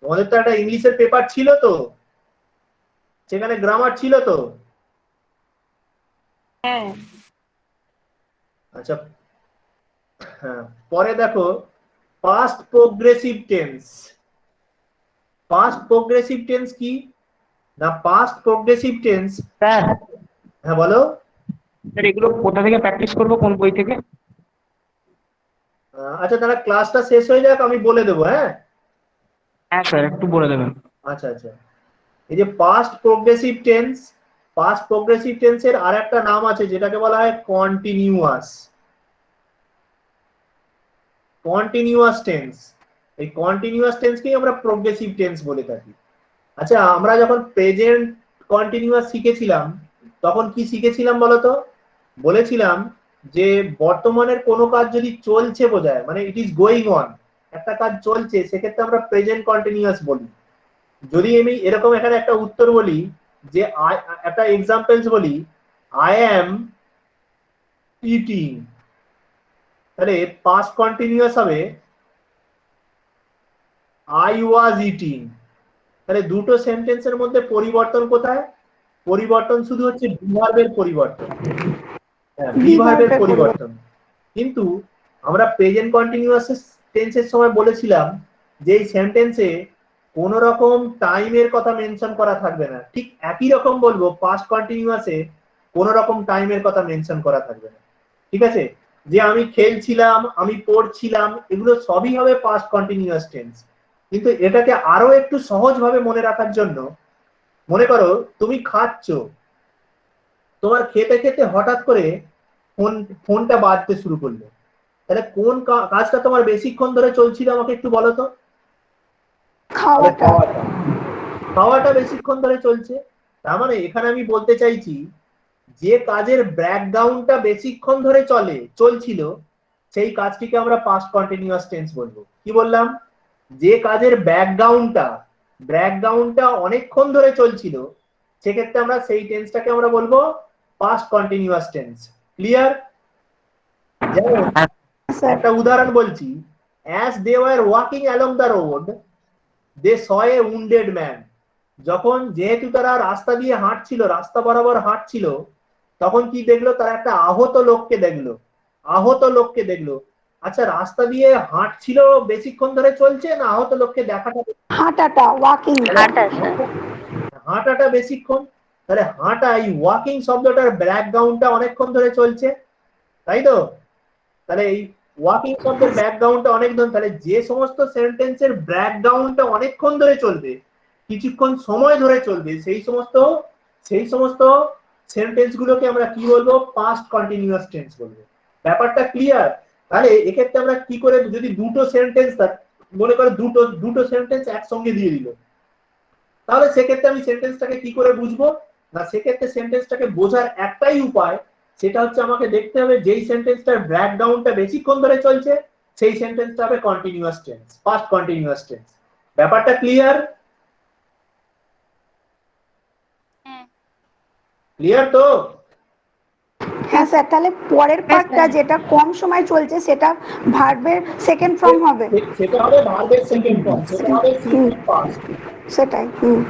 তোমাদের তো একটা ইংলিশের পেপার ছিল তো, সেখানে গ্রামার ছিল তো। হ্যাঁ আচ্ছা, হ্যাঁ, পরে দেখো past progressive tense. Past progressive tense কি না? পাস্ট প্রোগ্রেসিভ টেন্স, স্যার হ্যাঁ বলো। স্যার এগুলো কোথা থেকে প্র্যাকটিস করবো, কোন বই থেকে? আচ্ছা, তাহলে ক্লাসটা শেষ হয়ে যাক, আমি বলে দেবো। হ্যাঁ হ্যাঁ স্যার, একটু বলে দেবেন। আচ্ছা আচ্ছা, এই যে past progressive tense, past progressive টেন্সের আর একটা নাম আছে যেটাকে বলা হয় কন্টিনিউয়াস। কন্টিনিউয়াস টেন্স, এই কন্টিনিউয়াস টেন্সকেই আমরা প্রোগ্রেসিভ টেন্স বলে থাকি। আচ্ছা, আমরা যখন প্রেজেন্ট কন্টিনিউয়াস শিখেছিলাম তখন কি শিখেছিলাম বলতো? বলেছিলাম যে বর্তমানের কোনো কাজ যদি চলছে বোঝায়, মানে ইট ইজ গোয়িং অন, একটা কাজ চলছে, সেক্ষেত্রে আমরা প্রেজেন্ট কন্টিনিউয়াস বলি। যদি আমি এরকম এখানে একটা উত্তর বলি, যে একটা এক্সাম্পলস বলি, আই অ্যাম ইটিং, তাহলে পাস্ট কন্টিনিউয়াস হবে আই ওয়াজ ইটিং। তাহলে দুটো সেন্টেন্সের মধ্যে পরিবর্তন কোথায়? পরিবর্তন শুধু হচ্ছে বিভার্বের পরিবর্তন, বিভার্বের পরিবর্তন। কিন্তু আমরা প্রেজেন্ট কন্টিনিউয়াস টেন্সের সময় বলেছিলাম যে এই সেন্টেন্সে কোন রকম টাইমের কথা মেনশন করা থাকবে না। ঠিক একই রকম বলবো পাস্ট কন্টিনিউয়াসে কোন রকম টাইমের কথা মেনশন করা থাকবে না। ঠিক আছে, যে আমি খেলছিলাম, আমি পড়ছিলাম, এগুলো সবই হবে পাস্ট কন্টিনিউয়াস টেন্স। কিন্তু এটাকে আরো একটু সহজভাবে মনে রাখার জন্য, মনে করো তুমি খাচ্ছ, তোমার খেতে খেতে হঠাৎ করে ফোনটা বাজতে শুরু করলো, তাহলে কোন কাজটা তোমার বেশিক্ষণ ধরে চলছিল আমাকে একটু বলো তো? খাওয়াটা বেশিক্ষণ ধরে চলছে। তার মানে এখানে আমি বলতে চাইছি যে কাজের ব্যাকগ্রাউন্ডটা বেশিক্ষণ ধরে চলছিল সেই কাজটিকে আমরা পাস্ট কন্টিনিউয়াস টেন্স বলবো। কি বললাম? যে কাজের ব্যাকগ্রাউন্ডটা অনেকক্ষণ ধরে চলছিল, সেক্ষেত্রে আমরা সেই টেন্সটাকে আমরা বলবো পাস্ট কন্টিনিউয়াস টেন্স। ক্লিয়ার? যেমন একটা উদাহরণ বলছি, as they were walking along the road they saw a wounded man। যখন যেহেতু তারা রাস্তা দিয়ে হাঁটছিল, রাস্তা বরাবর হাঁটছিল, তখন কি দেখলো? তারা একটা আহত লোককে দেখলো। আচ্ছা, রাস্তা দিয়ে হাঁটছিল বেশিক্ষণ ধরে চলছে না আহত লোককে দেখাটা? হাঁটাটা, ওয়াকিং। হাঁটাটা বেশিক্ষণ। তাহলে হাঁটা, এই ওয়াকিং শব্দটার ব্যাকগ্রাউন্ডটা অনেকক্ষণ ধরে চলছে, তাই তো? তাহলে এই ওয়াকিং শব্দের ব্যাকগ্রাউন্ডটা অনেকক্ষণ, তাহলে যে সমস্ত সেন্টেন্সের ব্যাকগ্রাউন্ডটা অনেকক্ষণ ধরে চলবে, কিছুক্ষণ সময় ধরে চলবে, সেই সমস্ত সেন্টেন্স গুলোকে আমরা কি বলবো? পাস্ট কন্টিনিউয়াস টেন্স বলবো। ব্যাপারটা ক্লিয়ার? তাহলে এক্ষেত্রে আমরা কি করে, যদি দুটো সেন্টেন্স, মনে করো দুটো সেন্টেন্স একসঙ্গে দিয়ে দিল, তাহলে সেক্ষেত্রে আমি সেন্টেন্সটাকে কি করে বুঝবো? না, সেক্ষেত্রে সেন্টেন্সটাকে বোঝার একটাই উপায়, সেটা হচ্ছে আমাকে দেখতে হবে যেই সেন্টেন্সটার ব্যাকগ্রাউন্ডটা বেশিক্ষণ ধরে চলছে সেই সেন্টেন্সটা হবে continuous tense, past continuous tense. ব্যাপারটা ক্লিয়ার? ক্লিয়ার তো? হ্যাঁ স্যার, তাহলে পরের পার্টটা যেটা কম সময় চলছে সেটা ভার্বের সেকেন্ড ফর্ম হবে। সেটা হবে ভার্বের সেকেন্ড ফর্ম, সেটা হবে সিম্পল পাস্ট। সেটাই,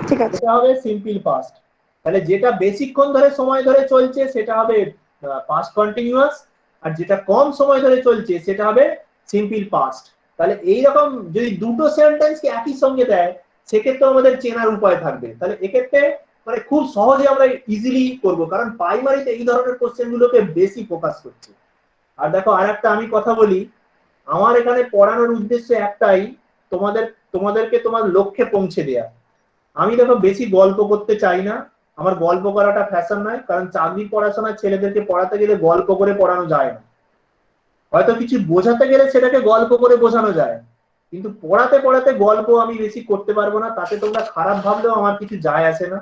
ঠিক আছে। সেটা হবে সিম্পল পাস্ট। তাহলে যেটা বেশিক্ষণ ধরে সময় ধরে চলছে সেটা হবে পাস্ট কন্টিনিউয়াস, আর যেটা কম সময় ধরে চলছে সেটা হবে সিম্পল পাস্ট। তাহলে এইরকম যদি দুটো সেন্টেন্সকে একই সঙ্গে দেয়, সেক্ষেত্রে আমাদের চেনার উপায় থাকবে। তাহলে এক্ষেত্রে মানে খুব সহজে আমরা ইজিলি করব, কারণ প্রাইমারিতে এই ধরনের কোশ্চেন গুলোকে বেশি ফোকাস করছে। আর দেখো, আর একটা আমি কথা বলি, আমার এখানে পড়ানোর উদ্দেশ্য একটাই, তোমাদেরকে তোমার লক্ষ্যে পৌঁছে দেয়া। আমি দেখো বেশি গল্প করতে চাই না, আমার গল্প করাটা ফ্যাশন নয়, কারণ চাকরির পড়াশোনায় ছেলেদেরকে পড়াতে গেলে গল্প করে পড়ানো যায় না। হয়তো কিছু বোঝাতে গেলে সেটাকে গল্প করে বোঝানো যায়, কিন্তু পড়াতে গল্প আমি বেশি করতে পারবো না। তাতে তোমরা খারাপ ভাবলেও আমার কিছু যায় আসে না,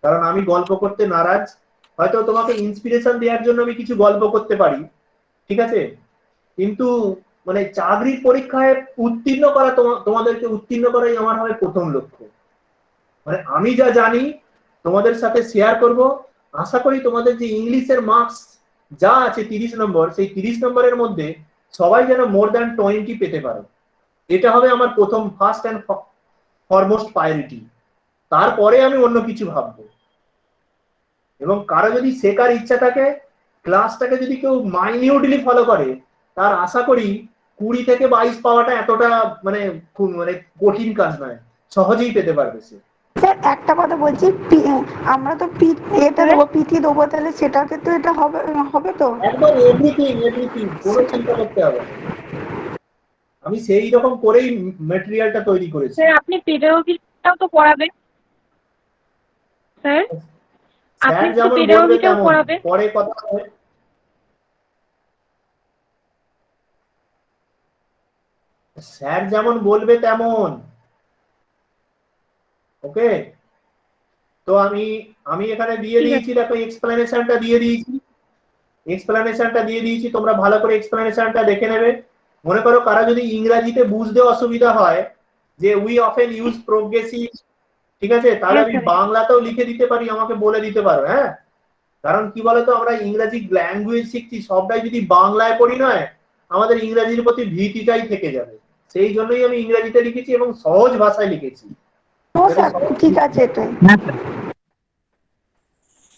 কারণ আমি গল্প করতে নারাজ। হয়তো তোমাকে ইন্সপিরেশন দেওয়ার জন্য আমি কিছু গল্প করতে পারি, ঠিক আছে, কিন্তু মানে চাকরির পরীক্ষায় উত্তীর্ণ করা, তোমাদেরকে উত্তীর্ণ করাই আমার হবে প্রথম লক্ষ্য। মানে আমি যা জানি তোমাদের সাথে শেয়ার করব। আশা করি তোমাদের যে ইংলিশের মার্কস যা আছে 30 নম্বর, সেই 30 নম্বরের মধ্যে সবাই যেন মোর দ্যান 20 পেতে পারো। এটা হবে আমার প্রথম ফার্স্ট ফরমোস্ট প্রায়োরিটি, তারপরে আমি অন্য কিছু ভাববো। এবং কারো যদি শেখার ইচ্ছা থাকে, ক্লাসটাকে যদি কেউ মাইনিউটলি ফলো করে, তার আশা করি 20 থেকে 22 পাওয়াটা এতটা মানে খুব মানে কঠিন কাজ নয়, সহজেই পেতে পারবে সে। স্যার একটা কথা বলছি, আমরা তো এটা দেবো, পিটি দেবো, তাহলে সেটাতে তো এটা হবে হবে তো? একদম এভরিথিং কোনো চিন্তা করতে হবে না। আমি সেই রকম করেই ম্যাটেরিয়ালটা তৈরি করেছি। স্যার আপনি পেডাগোগিটাও তো পড়াবেন স্যার, স্যার আপনি তো যেমন বলবে পেডাগোগিটাও তেমন, পড়াবেন। পরে কথা হবে। স্যার যেমন বলবে তেমন, ওকে। তো আমি আমি এখানে দিয়ে ঠিক দিয়েছি, দেখো এক্সপ্লেনেশনটা দিয়ে দিয়েছি, তোমরা ভালো করে এক্সপ্লেনেশনটা দেখে নেবে। মনে করো কারা যদি ইংরেজিতে বুঝতে অসুবিধা হয় যে উই অফেন ইউজ প্রোগ্রেসিভ, ঠিক আছে, তাহলে আমি বাংলাতেও লিখে দিতে পারি, আমাকে বলে দিতে পারো, হ্যাঁ। কারণ কি বলতো, আমরা ইংরেজি ল্যাঙ্গুয়েজ শিখছি, সবটাই যদি বাংলায় পড়ি নয়, আমাদের ইংরেজির প্রতি ভীতিটাই থেকে যাবে। সেই জন্যই আমি ইংরেজিতে লিখেছি এবং সহজ ভাষায় লিখেছি। ও স্যার ঠিক আছে এটাই।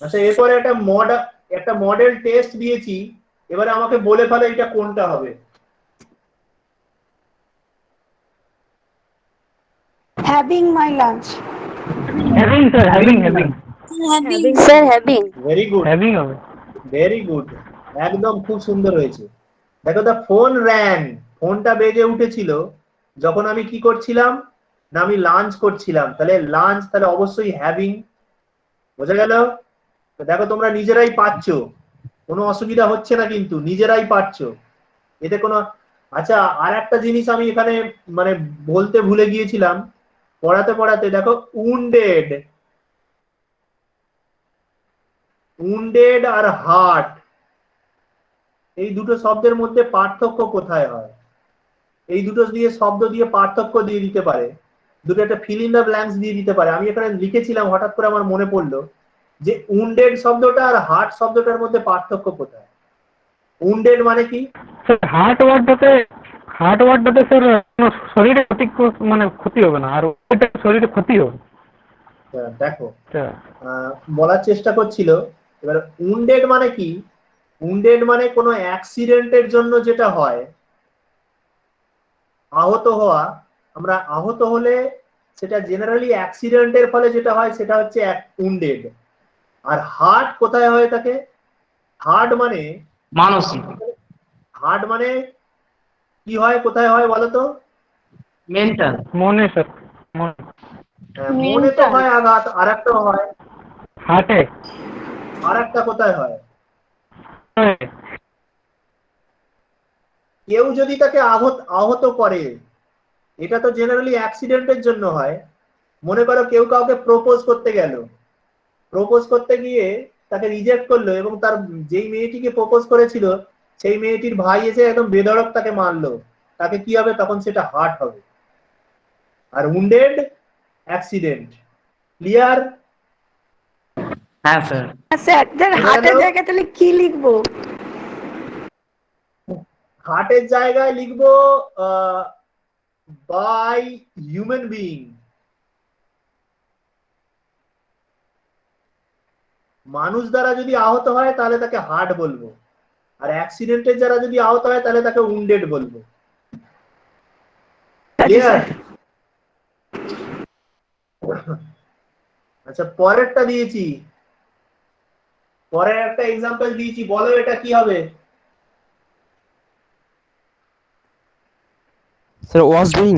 আচ্ছা, এরপরে একটা মডেল টেস্ট দিয়েছি, এবারে আমাকে বলে ফেলো এটা কোনটা হবে। Having my lunch. Having sir, having sir having. Very good, having হবে। ভেরি গুড, একদম খুব সুন্দর হয়েছে। দেখো, দা ফোন র্যাং, ফোনটা বেজে উঠেছিল যখন আমি কি করছিলাম না, আমি লাঞ্চ করছিলাম, তাহলে লাঞ্চ তাহলে অবশ্যই হ্যাভিং, বোঝা গেল? তো দেখো তোমরা নিজেরাই পাচ্ছ, কোনো অসুবিধা হচ্ছে না, কিন্তু নিজেরাই পাচ্ছ এতে কোনো। আচ্ছা, আর একটা জিনিস আমি এখানে মানে বলতে ভুলে গিয়েছিলাম পড়াতে, দেখো উন্ডেড আর হার্ট, এই দুটো শব্দের মধ্যে পার্থক্য কোথায় হয়? এই দুটো দিয়ে শব্দ দিয়ে পার্থক্য দিয়ে দিতে পারে, দুটো একটা ফিল ইন দ্য ব্ল্যাঙ্কস দিয়ে দিতে পারে। আমি এখানে লিখেছিলাম, হঠাৎ করে আমার মনে পড়লো যে উন্ডেড শব্দটা আর হার্ট শব্দটার মধ্যে পার্থক্য কোথায়? উন্ডেড মানে কি? স্যার হার্ট ওয়ার্ডটাতে স্যার কোনো শরীরে মানে ক্ষতি হবে না, আর ওইটা শরীরে ক্ষতি হবে। দেখো, বলার চেষ্টা করছিল। এবার উন্ডেড মানে কি? উন্ডেড মানে কোনো অ্যাক্সিডেন্টের জন্য যেটা হয়, আহত হওয়া। আমরা আহত হলে সেটা জেনারেলি অ্যাক্সিডেন্টের ফলে যেটা হয় সেটা হচ্ছে উন্ডেড। আর হার্ট কোথায় হয়ে থাকে? হার্ট মানে মানসিক, হার্ট মানে কি হয়, কোথায় হয় বলো তো? মেন্টাল, মনে স্যার, মনে তো হয় আঘাত, আর একটা হয় হার্টে, আর একটা কোথায় হয়? কেউ যদি তাকে আহত করে, এটা তো জেনারেলি অ্যাক্সিডেন্টের জন্য হয়। মনে করো কেউ কাউকে প্রপোজ করতে গেল, প্রপোজ করতে গিয়ে তাকে রিজেক্ট করলো, এবং তার যেই মেয়েটিকে প্রপোজ করেছিল সেই মেয়েটির ভাই এসে একদম বেধড়ক তাকে মারলো, তাকে কি হবে? তখন সেটা হার্ট হবে। আর উন্ডেড অ্যাক্সিডেন্ট। ক্লিয়ার? হ্যাঁ স্যার। স্যার হার্টের জায়গায় তাহলে কি লিখবো? হার্টের জায়গায় লিখবো বাই হিউম্যান বিইং। মানুষ দ্বারা যদি আহত হয় তাহলে তাকে হার্ট বলবো, আর অ্যাক্সিডেন্টের যারা যদি আহত হয় তাহলে তাকে উন্ডেড বলবো। ক্লিয়ার? আচ্ছা, পরেরটা দিয়েছি, পরের একটা এক্সাম্পল দিয়েছি, বলো এটা কি হবে? Sir was doing.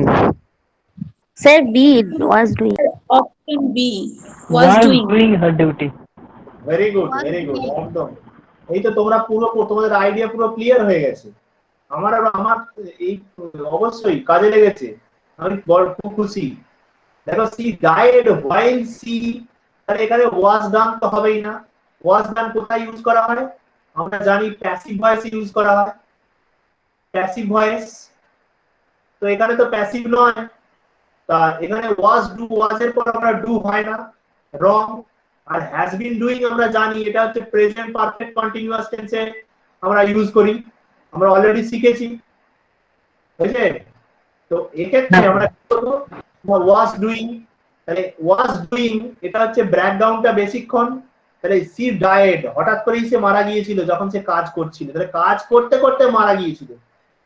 Sir B was doing. Option B was doing. Her duty. Very good, একদম। এই তো তোমরা পুরো, তোমাদের আইডিয়া পুরো ক্লিয়ার হয়ে গেছে। আমার এই অবশ্যই কাজে লেগেছে, আমি খুব খুশি। দেখো, সি ডায়েড হোয়াইল সি, তাহলে এখানে ওয়াজ ডান তো হবেই না। ওয়াজ ডান কোথায় ইউজ করা হয়? আমরা জানি প্যাসিভ ভয়েস ইউজ করা হয়, প্যাসিভ ভয়েস। তো এখানে তো প্যাসিভ নয়, তা এখানে ওয়াজ ডু, ওয়াজের পর আমরা ডু হয় না, রং। আর হ্যাজ বিন ডুইং আমরা জানি এটা হচ্ছে প্রেজেন্ট পারফেক্ট কন্টিনিউয়াস টেন্সে আমরা ইউজ করি, আমরা অলরেডি শিখেছি, বুঝলে? তো এক্ষেত্রে আমরা কি করব? ওয়াজ ডুইং, তাহলে ওয়াজ ডুইং এটা হচ্ছে ব্যাকগ্রাউন্ডটা বেশিক্ষণ, তাহলে সি ডায়েড হঠাৎ করেই সে মারা গিয়েছিল যখন সে কাজ করছিল, তাহলে কাজ করতে করতে মারা গিয়েছিল,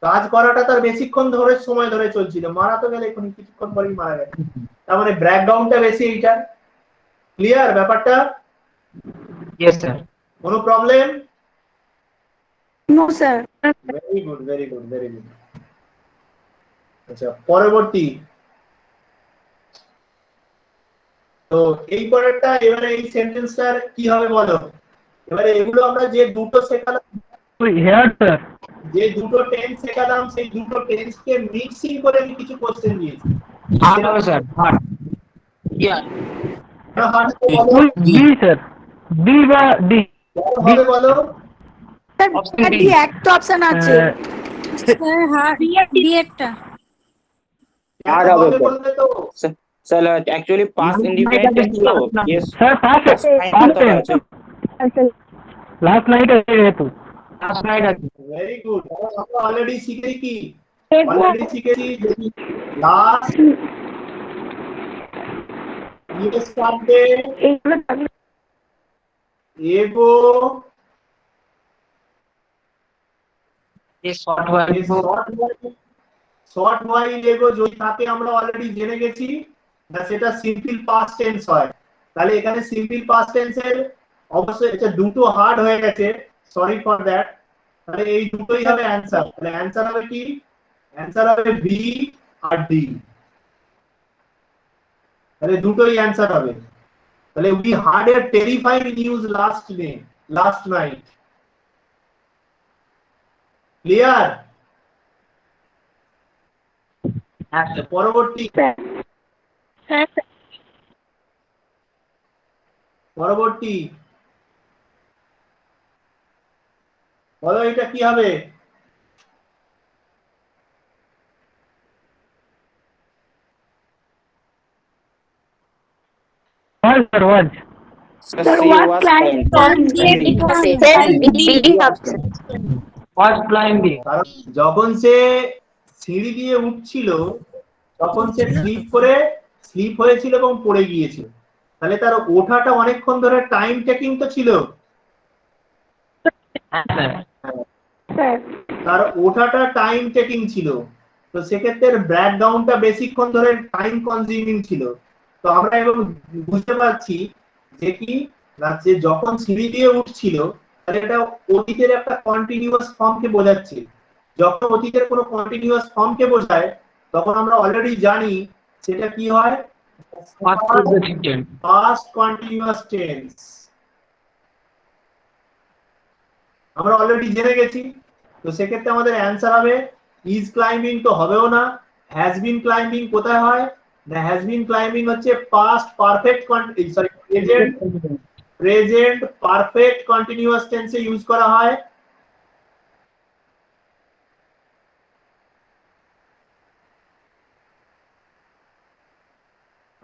কাজ করাটা তার বেশিক্ষণ ধরে সময় ধরে চলছিল, মারা তো গেলে এখন কিছুক্ষণ পরেই মারা গেছে, তার মানে ব্যাকগ্রাউন্ডটা বেশি এইটা। ক্লিয়ার ব্যাপারটা? Yes, sir. কোনো problem? No sir. Very good, very good, very good. আচ্ছা পরবর্তী, তো এই পরেরটা, এবারে এই সেন্টেন্সটার কি হবে বলো? এবারে এগুলো আমরা যে দুটো শেখালাম, হেয়ার স্যার, যে দুটো টেন্স শেখালাম, সেই দুটো টেন্সকে মিক্সিং করে আমি কিছু কোশ্চেন দিয়েছি। Hard হবে, sir. Hard. Yeah. B sir, B বা ডি? হবে বলো? Option sir B. ডি একটা অপশন আছে। স্যার হ্যাঁ বি একটা। আর হবে বললে তো Sir, actually past indefinite tense তো yes sir past tense, last night যেহেতু। Last night আছে। Very good. আমরা অলরেডি শিখেছি কি, অলরেডি শিখেছি লাস্ট ইউএস কার্ডে এগো এই short word শর্ট ওয়াইল এগো যদি থাকে আমরা অলরেডি জেনে গেছি না, সেটা সিম্পল পাস্ট টেন্স হয়। তাহলে এখানে সিম্পল পাস্ট টেন্সের অবশ্যই এটা দুটো হার্ড হয়ে গেছে, সরি ফর দ্যাট। তাহলে এই দুটোই হবে অ্যানসার। তাহলে অ্যানসার হবে কি? অ্যানসার হবে বি আর ডি। তাহলে দুটোই অ্যানসার হবে। তাহলে we heard A terrifying news last night. Clear? পরবর্তী, পরবর্তী বলো এটা কি হবে? ওয়াজ sir, was. Sir, C was was climbing. কারণ যখন সে সিঁড়ি দিয়ে উঠছিল তখন সে স্লিপ হয়েছিল এবং পড়ে গিয়েছিল, তাহলে তার ওঠাটা অনেকক্ষণ ধরে টাইম টেকিং তো ছিল, স্যার তার ওঠাটা টাইম টেকিং ছিল, তো সেক্ষেত্রে ব্যাকগ্রাউন্ডটা বেশিক্ষণ ধরে টাইম কনজিউমিং ছিল। তো আমরা এবং বুঝতে পারছি যে কি না, যে যখন সিঁড়ি দিয়ে উঠছিল তাহলে এটা অতীতের একটা কন্টিনিউয়াস ফর্মকে বোঝাচ্ছে। যখন অতীতের কোনো কন্টিনিউয়াস ফর্মকে বোঝায় তখন আমরা অলরেডি জানি সেটা কি হয়, Past progressive tense. Past continuous tense. আমরা অলরেডি জেনে গেছি, তো সেক্ষেত্রে আমাদের অ্যান্সার হবে ইজ ক্লাইম্বিং তো হবেও না, হ্যাজ বিন ক্লাইম্বিং কোথায় হয় না, হ্যাজ বিন ক্লাইম্বিং হচ্ছে past perfect sorry present perfect continuous টেন্সে ইউজ করা হয়।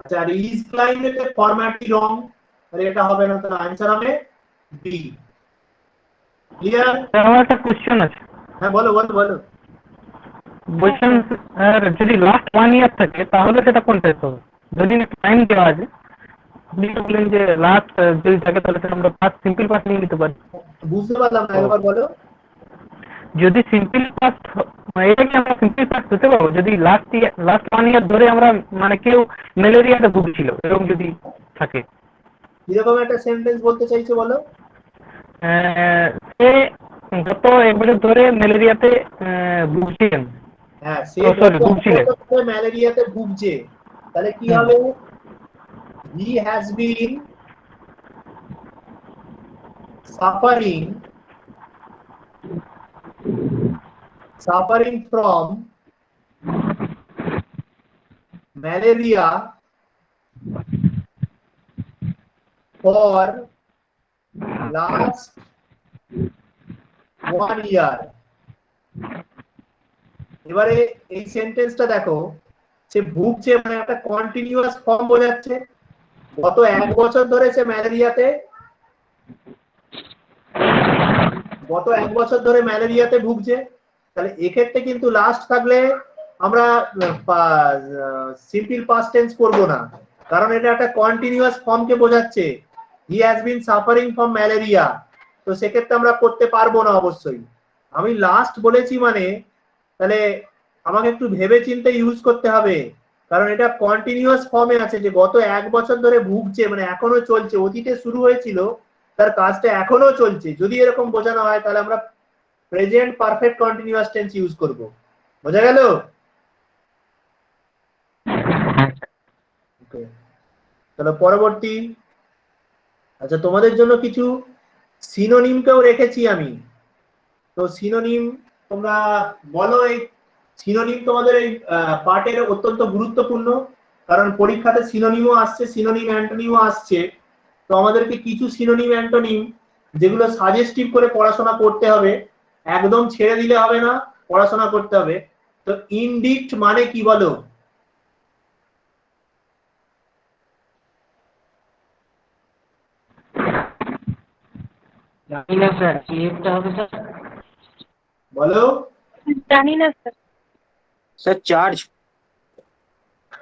আচ্ছা, আর ইজ ক্লাইম্বিং এর ফরম্যাটই রং, তাহলে এটা হবে না, তাহলে অ্যান্সার হবে বি। ক্লিয়ার? আমার একটা কোশ্চেন আছে। হ্যাঁ বলো বলো বলো। বলছেন স্যার যদি লাস্ট 1 ইয়ার থাকে তাহলে সেটা কোন টাইপ হবে? যদি টাইম দেওয়া আছে, আপনি তো বলেন যে লাস্ট যদি থাকে তাহলে সেটা আমরা পাস্ট সিম্পল পাস্ট নিয়ে নিতে পারি। বুঝতে পারলাম না, একবার বলো। যদি সিম্পল পাস্ট, এটা কি আমরা সিম্পল পাস্ট হতে পারবো যদি লাস্ট 1 ইয়ার ধরে আমরা মানে কেউ ম্যালেরিয়াতে ভুগছিল এরকম যদি থাকে? কিরকম একটা সেন্টেন্স বলতে চাইছো বলো? সে গত 1 বছর ধরে ম্যালেরিয়াতে ভুগছিলেন। হ্যাঁ, সে ভুগছিলেন ম্যালেরিয়াতে ভুগছে, তাহলে কি হবে? He has been suffering from malaria for last 1 year। এবারে এই সেন্টেন্সটা দেখো, সে ভুগছে মানে একটা কন্টিনিউয়াস ফর্ম বোঝাচ্ছে। গত 1 বছর ধরে সে ম্যালেরিয়াতে ভুগছে, তাহলে এক্ষেত্রে কিন্তু লাস্ট থাকলে আমরা সিম্পল পাস্ট টেন্স করব না, কারণ এটা একটা কন্টিনিউয়াস ফর্মকে বোঝাচ্ছে। He has been suffering from malaria, তো সেক্ষেত্রে আমরা করতে পারবো না অবশ্যই। আমি লাস্ট বলেছি মানে তাহলে আমাকে একটু ভেবে চিন্তে ইউজ করতে হবে, কারণ এটা কন্টিনিউয়াস ফর্মে আছে, যে গত 1 বছর ধরে ভুগছে, মানে এখনো চলছে, অতীতে শুরু হয়েছিল, তার কাজটা এখনো চলছে। যদি এরকম বোঝানো হয় তাহলে আমরা present perfect continuous tense use করব। বোঝা গেল? তাহলে পরবর্তী, আচ্ছা তোমাদের জন্য কিছু সিনোনিমকেও রেখেছি আমি। তো সিনোনিম তোমরা বলো, এই সিনোনিম তোমাদের এই পার্টের অত্যন্ত গুরুত্বপূর্ণ, কারণ পরীক্ষাতে সিনোনিমও আসছে, সিনোনিম অ্যান্টোনিমও আসছে। তো আমাদেরকে কিছু সিনোনিম অ্যান্টোনিম যেগুলো সাজেস্টিভ করে পড়াশোনা করতে হবে, একদম ছেড়ে দিলে হবে না, পড়াশোনা করতে হবে। তো ইনডিক্ট মানে কি বলো? জানি না স্যার, কি একটা হবে স্যার? বলো। জানি না স্যার। Sir charge.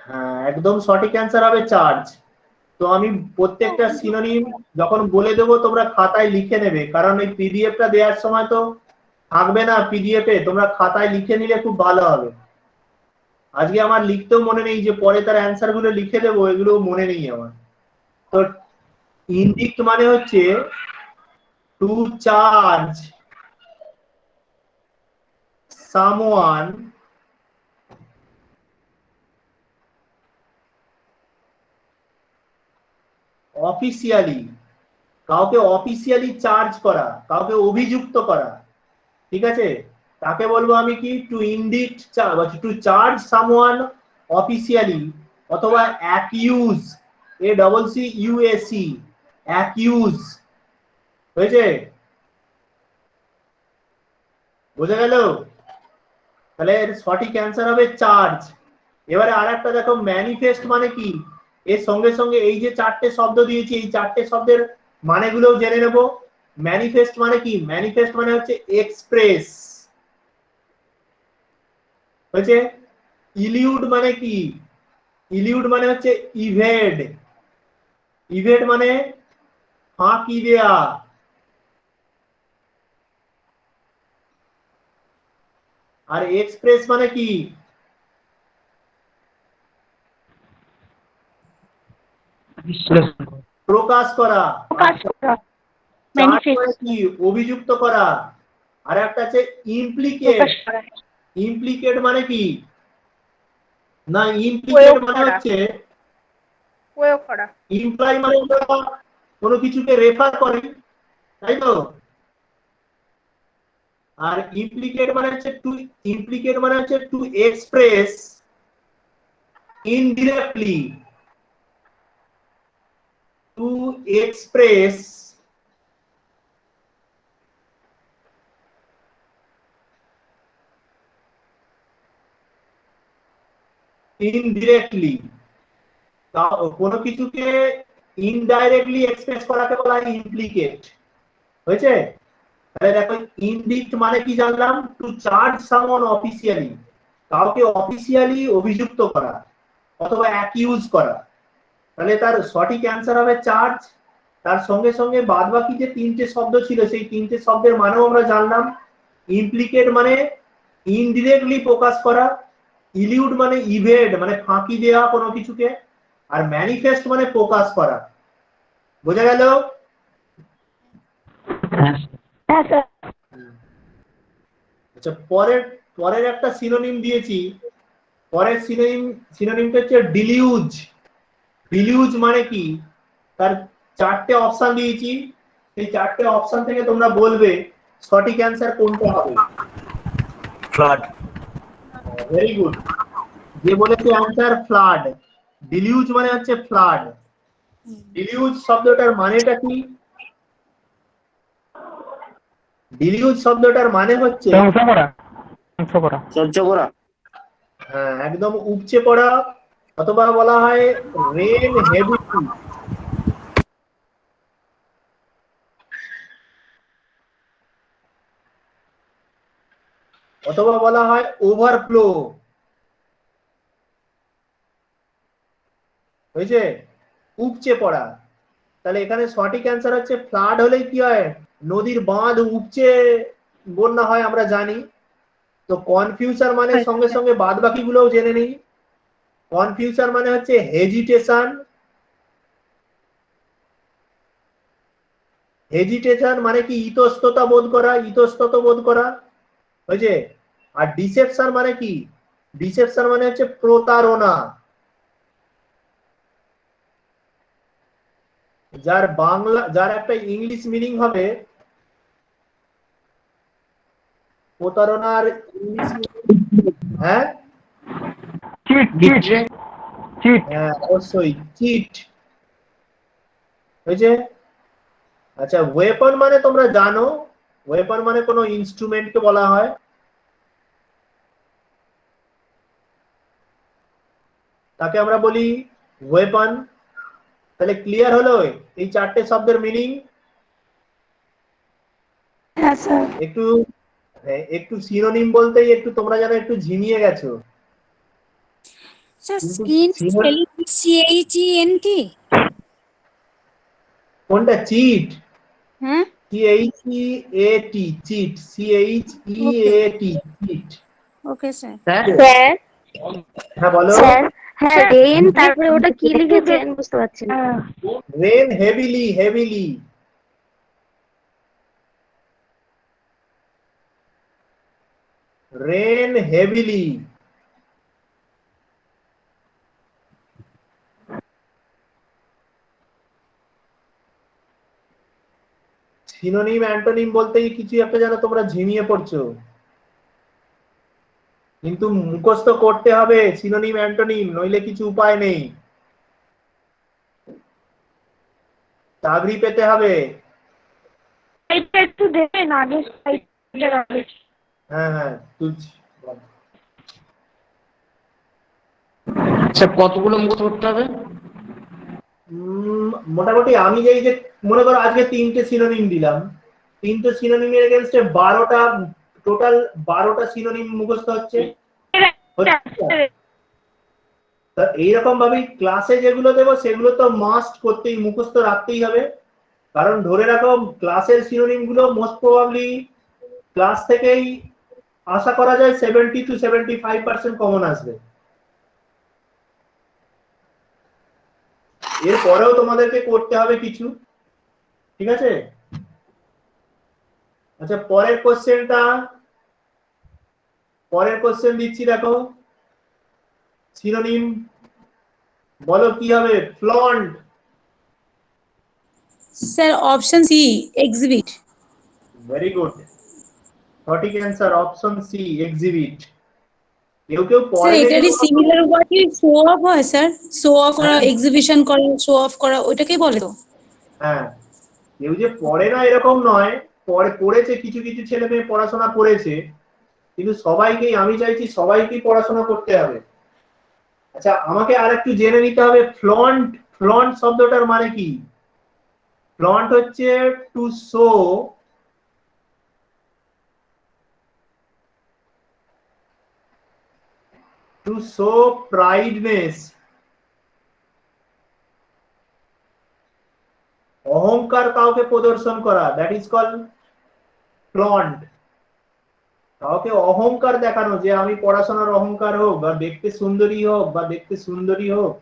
হ্যাঁ, একদম সঠিক অ্যান্সার হবে চার্জ। তো আমি প্রত্যেকটা সিনোনিম যখন বলে দেবো তোমরা খাতায় লিখে নেবে, কারণ এই পিডিএফটা দেওয়ার সময় তো থাকবে না পিডিএফে, তোমরা খাতায় লিখে নিলে খুব ভালো হবে। আজকে আমার লিখতেও মনে নেই, যে পরে তার অ্যান্সার গুলো লিখে দেবো, এগুলো মনে নেই আমার। তো ইনডিক্ট মানে হচ্ছে টু চার্জ সামওয়ান অফিসিয়ালি, কাউকে অফিসিয়ালি চার্জ করা, কাউকে অভিযুক্ত করা, ঠিক আছে? তাকে বলবো আমি কি, to indict, to charge someone officially, অথবা অ্যাকিউজ, ACCUSE, অ্যাকিউজ। হয়েছে? বোঝা গেল? তাহলে এর সঠিক অ্যান্সার হবে চার্জ। এবারে আরেকটা দেখো, ম্যানিফেস্ট মানে কি? এর সঙ্গে সঙ্গে এই যে 4টে শব্দ দিয়েছি, এই 4টে শব্দের মানেগুলোও জেনে নেব। ম্যানিফেস্ট মানে কি? ম্যানিফেস্ট মানে হচ্ছে এক্সপ্রেস। হয়েছে? ইলিউড মানে কি? ইলিউড মানে হচ্ছে ইভেড। ইভেড মানে ফাঁকি দেয়া। আর এক্সপ্রেস মানে কি? বিশ্লেষণ করো। প্রকাশ করা। প্রকাশ করা। Charge manifest. মানে কি? অভিযুক্ত করা। আর একটা আছে ইমপ্লিকেট। প্রকাশ করা। ইমপ্লিকেট মানে কি? না, ইমপ্লিকেট প্রয়োগ মানে করা। হচ্ছে, প্রয়োগ করা। ইমপ্লাই মানে আমরা কোনো কিছুকে রেফার করি, তাই তো? আর ইমপ্লিকেট মানে হচ্ছে to express indirectly, to express indirectly, কোনো কিছুকে ইনডাইরেক্টলি এক্সপ্রেস করাকে বলা হয় ইমপ্লিকেট। হয়েছে? তাহলে দেখো, ইনডিক্ট মানে কি জানলাম? টু চার্জ সামওয়ান অফিসিয়ালি, কাউকে অফিসিয়ালি অভিযুক্ত করা অথবা অ্যাকিউজ করা। তাহলে তার সঠিক অ্যান্সার হবে চার্জ। তার সঙ্গে সঙ্গে বাদ বাকি যে 3টে শব্দ ছিল, সেই 3টে শব্দের মানেও আমরা জানলাম। ইমপ্লিকেট মানে ইনডিরেক্টলি প্রকাশ করা, ইলিউড মানে ইভেড মানে ফাঁকি দেওয়া কোনো কিছুকে, আর ম্যানিফেস্ট মানে প্রকাশ করা। বোঝা গেল? হ্যাঁ হ্যাঁ স্যার। আচ্ছা, পরের একটা সিনোনিম দিয়েছি। পরের সিনোনিমটা হচ্ছে ডিলিউজ। ডিলিউজ মানে কি? তার 4টে অপশন দিয়েছি, সেই 4টে অপশন থেকে তোমরা বলবে সঠিক অ্যান্সার কোনটা হবে। ফ্লাড। Very good. যে বলেছে অ্যান্সার ফ্লাড। ডিলিউজ মানে হচ্ছে ফ্লাড। ডিলিউজ শব্দটার মানেটা কি? ডিলিউজ শব্দটার মানে হচ্ছে ধ্বংস করা, ধ্বংস করা। সহ্য করা। হ্যাঁ, একদম উপচে পড়া, অথবা বলা হয় রেন হেভি, অথবা বলা হয় ওভারফ্লো। হয়েছে? উপচে পড়া। তাহলে এখানে সঠিক অ্যান্সার হচ্ছে ফ্লাড হলেই কি হয়, নদীর বাঁধ উপচে বন্যা হয় আমরা জানি। তো কনফিউশন মানে সঙ্গে সঙ্গে বাদ বাকি গুলোও জেনে নিই। কনফিউশন মানে হচ্ছে হেজিটেশন। হেজিটেশন মানে কি ইতস্ততা বোধ করা, ইতস্তত বোধ করা, হয়েছে? আর ডিসেপশন মানে কি, ডিসেপশন মানে হচ্ছে প্রতারণা। যার বাংলা, যার একটা ইংলিশ মিনিং হবে প্রতারণার ইংলিশ মিনিং, হ্যাঁ চিট চিট চিট। হ্যাঁ অবশ্যই চিট, হয়েছে? আচ্ছা ওয়েপন মানে তোমরা জানো, ওয়েপন মানে কোনো ইনস্ট্রুমেন্টকে বলা হয়। তাকে আমরা বলি ওয়েপন। তাহলে ক্লিয়ার হলো এই চারটে শব্দের মিনিং? হ্যাঁ স্যার। একটু একটু সিনোনিম বলতেই একটু তোমরা যেন একটু ঝিমিয়ে গেছো। CHENT? কোনটা চিট? হ্যাঁ CHEAT cheat, CHEAT cheat. Okay sir. Sir হ্যাঁ বলো। স্যার হ্যাঁ রেন, তারপরে ওটা কি লিখেছেন বুঝতে পারছি না। Rain heavily, heavily. Rain heavily. Synonym antonym বলতেই কিছু একটা যেন তোমরা ঝিমিয়ে পড়ছো, কিন্তু মুখস্থ করতে হবে সিনোনিম অ্যান্টোনিম, নইলে কিছু উপায় নেই, চাকরি পেতে হবে। এটা একটু দেখেন আগে সাইডটা আগে। হ্যাঁ হ্যাঁ তুলছি। আচ্ছা কতগুলো মুখস্থ করতে হবে? মোটামুটি আমি যে মনে করো আজকে 3টে সিনোনিম দিলাম, 3টে সিনোনিমের এগেইনস্টে 12টা, টোটাল 12টা সিনোনিম মুখস্থ হচ্ছে। তা এইরকম ভাবে ক্লাসে যেগুলো দেবো সেগুলো তো মাস্ট করতেই, মুখস্থ রাখতেই হবে। কারণ ধরে রাখো ক্লাসের সিনোনিম গুলো মোস্ট প্রবাবলি ক্লাস থেকেই আশা করা যায় 70 to 75% কমন আসবে। এরপরেও তোমাদেরকে করতে হবে কিছু, ঠিক আছে? আচ্ছা পরের কোশ্চেন দিচ্ছি, দেখো সিনোনিম বলো কি হবে? Flaunt. Sir option C, exhibit. Very good, সঠিক অ্যান্সার অপশন সি, এক্সিবিট। কেউ কেউ স্যার পড়ে এটারই সিমিলার ওয়ার্ড কি শো অফ হয় স্যার? শো অফ করা, এক্সিবিশন করা, শো অফ করা, ওইটাকেই বলে তো? হ্যাঁ, কেউ যে পড়ে না এরকম নয়, পড়েছে, কিছু কিছু ছেলে মেয়ে পড়াশোনা করেছে, কিন্তু সবাইকেই আমি চাইছি সবাইকেই পড়াশোনা করতে হবে। আচ্ছা আমাকে আর একটু জেনে নিতে হবে ফ্লন্ট, ফ্লন্ট শব্দটার মানে কি? ফ্লন্ট হচ্ছে টু শো, টু শো প্রাইডনেস, অহংকার কাউকে প্রদর্শন করা, দ্যাট ইজ কল ফ্লন্ট। কাউকে অহংকার দেখানো, যে আমি পড়াশোনার অহংকার হোক, বা দেখতে সুন্দরী হোক, বা দেখতে সুন্দরী হোক,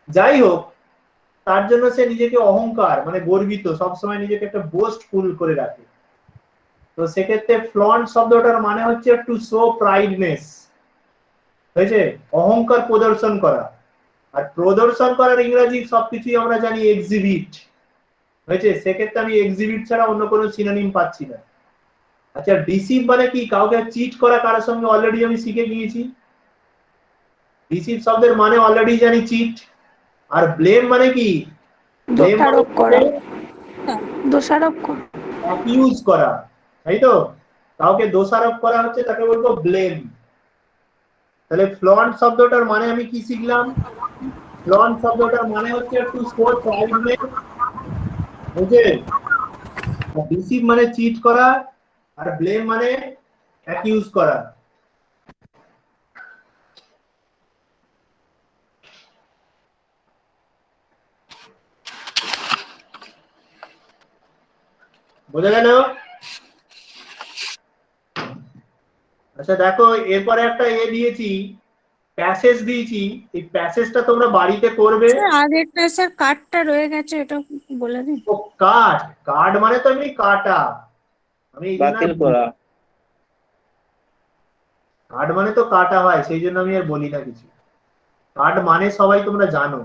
যাই হোক, তার জন্য সে নিজেকে অহংকার মানে গর্বিত, সবসময় নিজেকে একটা বোস্টফুল করে রাখে। তো সেক্ষেত্রে ফ্লন্ট শব্দটার মানে হচ্ছে টু শো প্রাইডনেস, হয়েছে? অহংকার প্রদর্শন করা। আর প্রদর্শন করার ইংরেজি সবকিছুই আমরা জানি এক্সিবিট, হয়েছে? সেক্ষেত্রে আমি এক্সিবিট ছাড়া অন্য কোনো সিনোনিম পাচ্ছি না। আচ্ছা ডিসিভ মানে কি? কাউকে চিট করা, কারোর সঙ্গে অলরেডি আমি শিখে গিয়েছি। ডিসিভ শব্দের মানে অলরেডি জানি চিট। আর ব্লেম মানে কি? দোষারোপ করা, দোষারোপ করা, অ্যাকিউজ করা, তাই তো? কাউকে দোষারোপ করা হচ্ছে, তাকে বলবো ব্লেম। তাহলে ফ্লন্ট শব্দটার মানে আমি কি শিখলাম? ফ্লন্ট শব্দটার মানে হচ্ছে টু শো প্রাইডনেস, বুঝে? ডিসিভ মানে চিট করা, আর ব্লেম মানে অ্যাকিউজ করা। বোঝা গেল? আচ্ছা দেখো, এরপরে একটা দিয়েছি, প্যাসেজ দিয়েছি। এই প্যাসেজটা তোমরা বাড়িতে করবে। স্যার আগেরটা স্যার কার্ডটা রয়ে গেছে, এটা বলে দিন। ও কাট, কার্ড মানে তো এমনি কাটা, আমি এই জন্য বাতিল করা। কার্ড মানে তো কাটা হয়, সেই জন্য আমি আর বলি না কিছু। কার্ড মানে সবাই তোমরা জানো।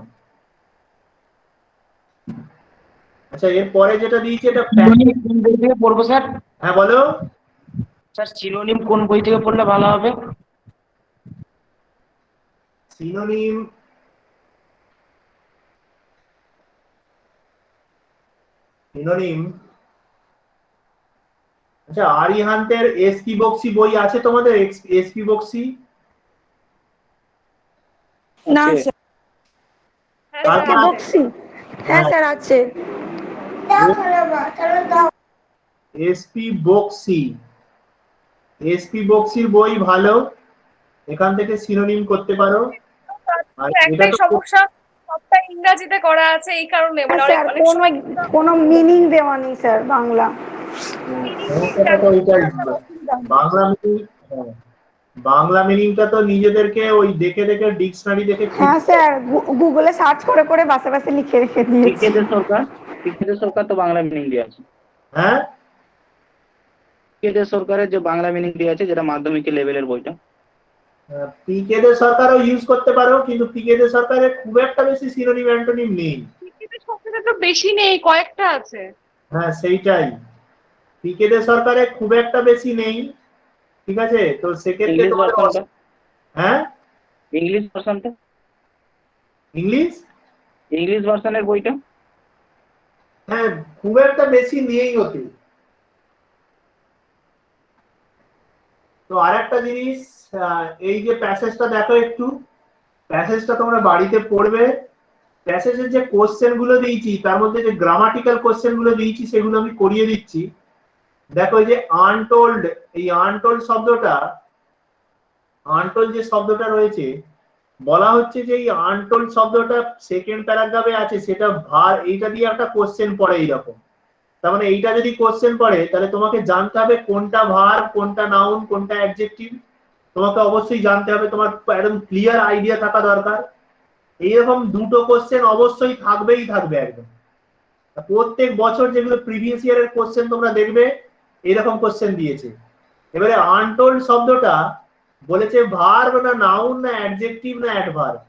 আচ্ছা এরপরে যেটা দিয়েছি এটা সিনোনিম কোন বই থেকে পড়বো স্যার? হ্যাঁ বলো। স্যার সিনোনিম কোন বই থেকে পড়লে ভালো হবে? সিনোনিম সিনোনিম আচ্ছা, আরিহান্তের এসপি বক্সি বই আছে তোমাদের? এসপি বক্সি না আছে। স্যার, তারপর বক্সি, হ্যাঁ স্যার আছে। এসপি বক্সি, এসপি বক্সির বই ভালো, এখান থেকে সিনোনিম করতে পারো। আর এটা একটাই তো সমস্যা, সবটা ইংরেজিতে করা আছে, এই কারণে মানে স্যার অনেক সময় কোনো মিনিং দেওয়া নেই স্যার বাংলা। সমস্যাটা তো ওইটাই ছিল। বাংলা মিনিং, বাংলা মিনিংটা তো নিজেদেরকে ওই দেখে দেখে ডিকশনারি দেখে হ্যাঁ স্যার, গুগলে সার্চ করে করে বাসে বাসে লিখে রেখে দিয়েছি। পিকেদের সরকার তো বাংলা মিনিং দিয়ে আছে। হ্যাঁ পিকেদের সরকারের যে বাংলা মিনিং দিয়ে আছে, যেটা মাধ্যমিকের লেভেলের বইটা। পিকেদের সরকারও ইউজ করতে পারো, কিন্তু পিকেদের সরকারের খুব একটা বেশি সিনোনিম অ্যান্টোনিম নেই। পিকেদের সবথেকে তো বেশি নেই, কয়েকটা আছে। হ্যাঁ সেইটাই, পিকেদের সরকারে খুব একটা বেশি নেই, ঠিক আছে? তো সেক্ষেত্রে ইংলিশ তোমাদের ভার্সনটা, হ্যাঁ ইংলিশ ভার্সনটা, ইংলিশ ভার্সনের বইটা। হ্যাঁ খুব একটা বেশি নেই ওতে। তো আরেকটা জিনিস, এই যে প্যাসেজটা দেখো, একটু প্যাসেজটা তোমরা বাড়িতে পড়বে। প্যাসেজের যে কোশ্চেন গুলো দিয়েছি, তার মধ্যে যে গ্রামাটিক্যাল কোশ্চেন গুলো দিয়েছি সেগুলো আমি করিয়ে দিচ্ছি। দেখো এই যে আনটোল্ড, এই আনটোল্ড শব্দটা, আনটোল্ড যে শব্দটা রয়েছে, বলা হচ্ছে যে এই আনটোল্ড শব্দটা সেকেন্ড প্যারাগ্রাফে আছে, সেটা ভার, এইটা দিয়ে একটা কোশ্চেন পড়ে এইরকম। তার মানে এইটা যদি কোশ্চেন পড়ে, তাহলে তোমাকে জানতে হবে কোনটা ভার, কোনটা নাউন, কোনটা অ্যাডজেক্টিভ। তোমাকে অবশ্যই জানতে হবে, তোমার একদম ক্লিয়ার আইডিয়া থাকা দরকার। এইরকম দুটো কোশ্চেন অবশ্যই থাকবেই থাকবে একদম। প্রত্যেক বছর যেগুলো প্রিভিয়াস ইয়ারের কোশ্চেন তোমরা দেখবে, এরকম কোশ্চেন দিয়েছে। এবারে আনটোল্ড শব্দটা বলেছে ভার্ব না নাউন না অ্যাডজেক্টিভ না অ্যাডভার্ব।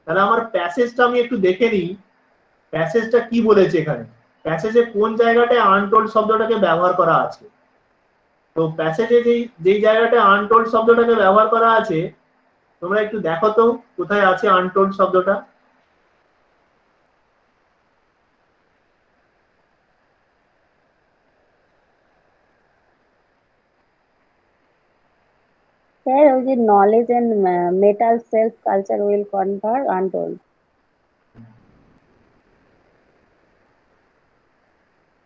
তাহলে আমার প্যাসেজটা আমি একটু দেখে নিই, প্যাসেজটা কি বলেছে এখানে, প্যাসেজে কোন জায়গাটায় আনটোল্ড শব্দটাকে ব্যবহার করা আছে। তো প্যাসেজে যেই জায়গাটায় আনটোল্ড শব্দটাকে ব্যবহার করা আছে, তোমরা একটু দেখো তো কোথায় আছে আনটোল্ড শব্দটা। স্যার ওই যে knowledge and mental self culture will confer untold.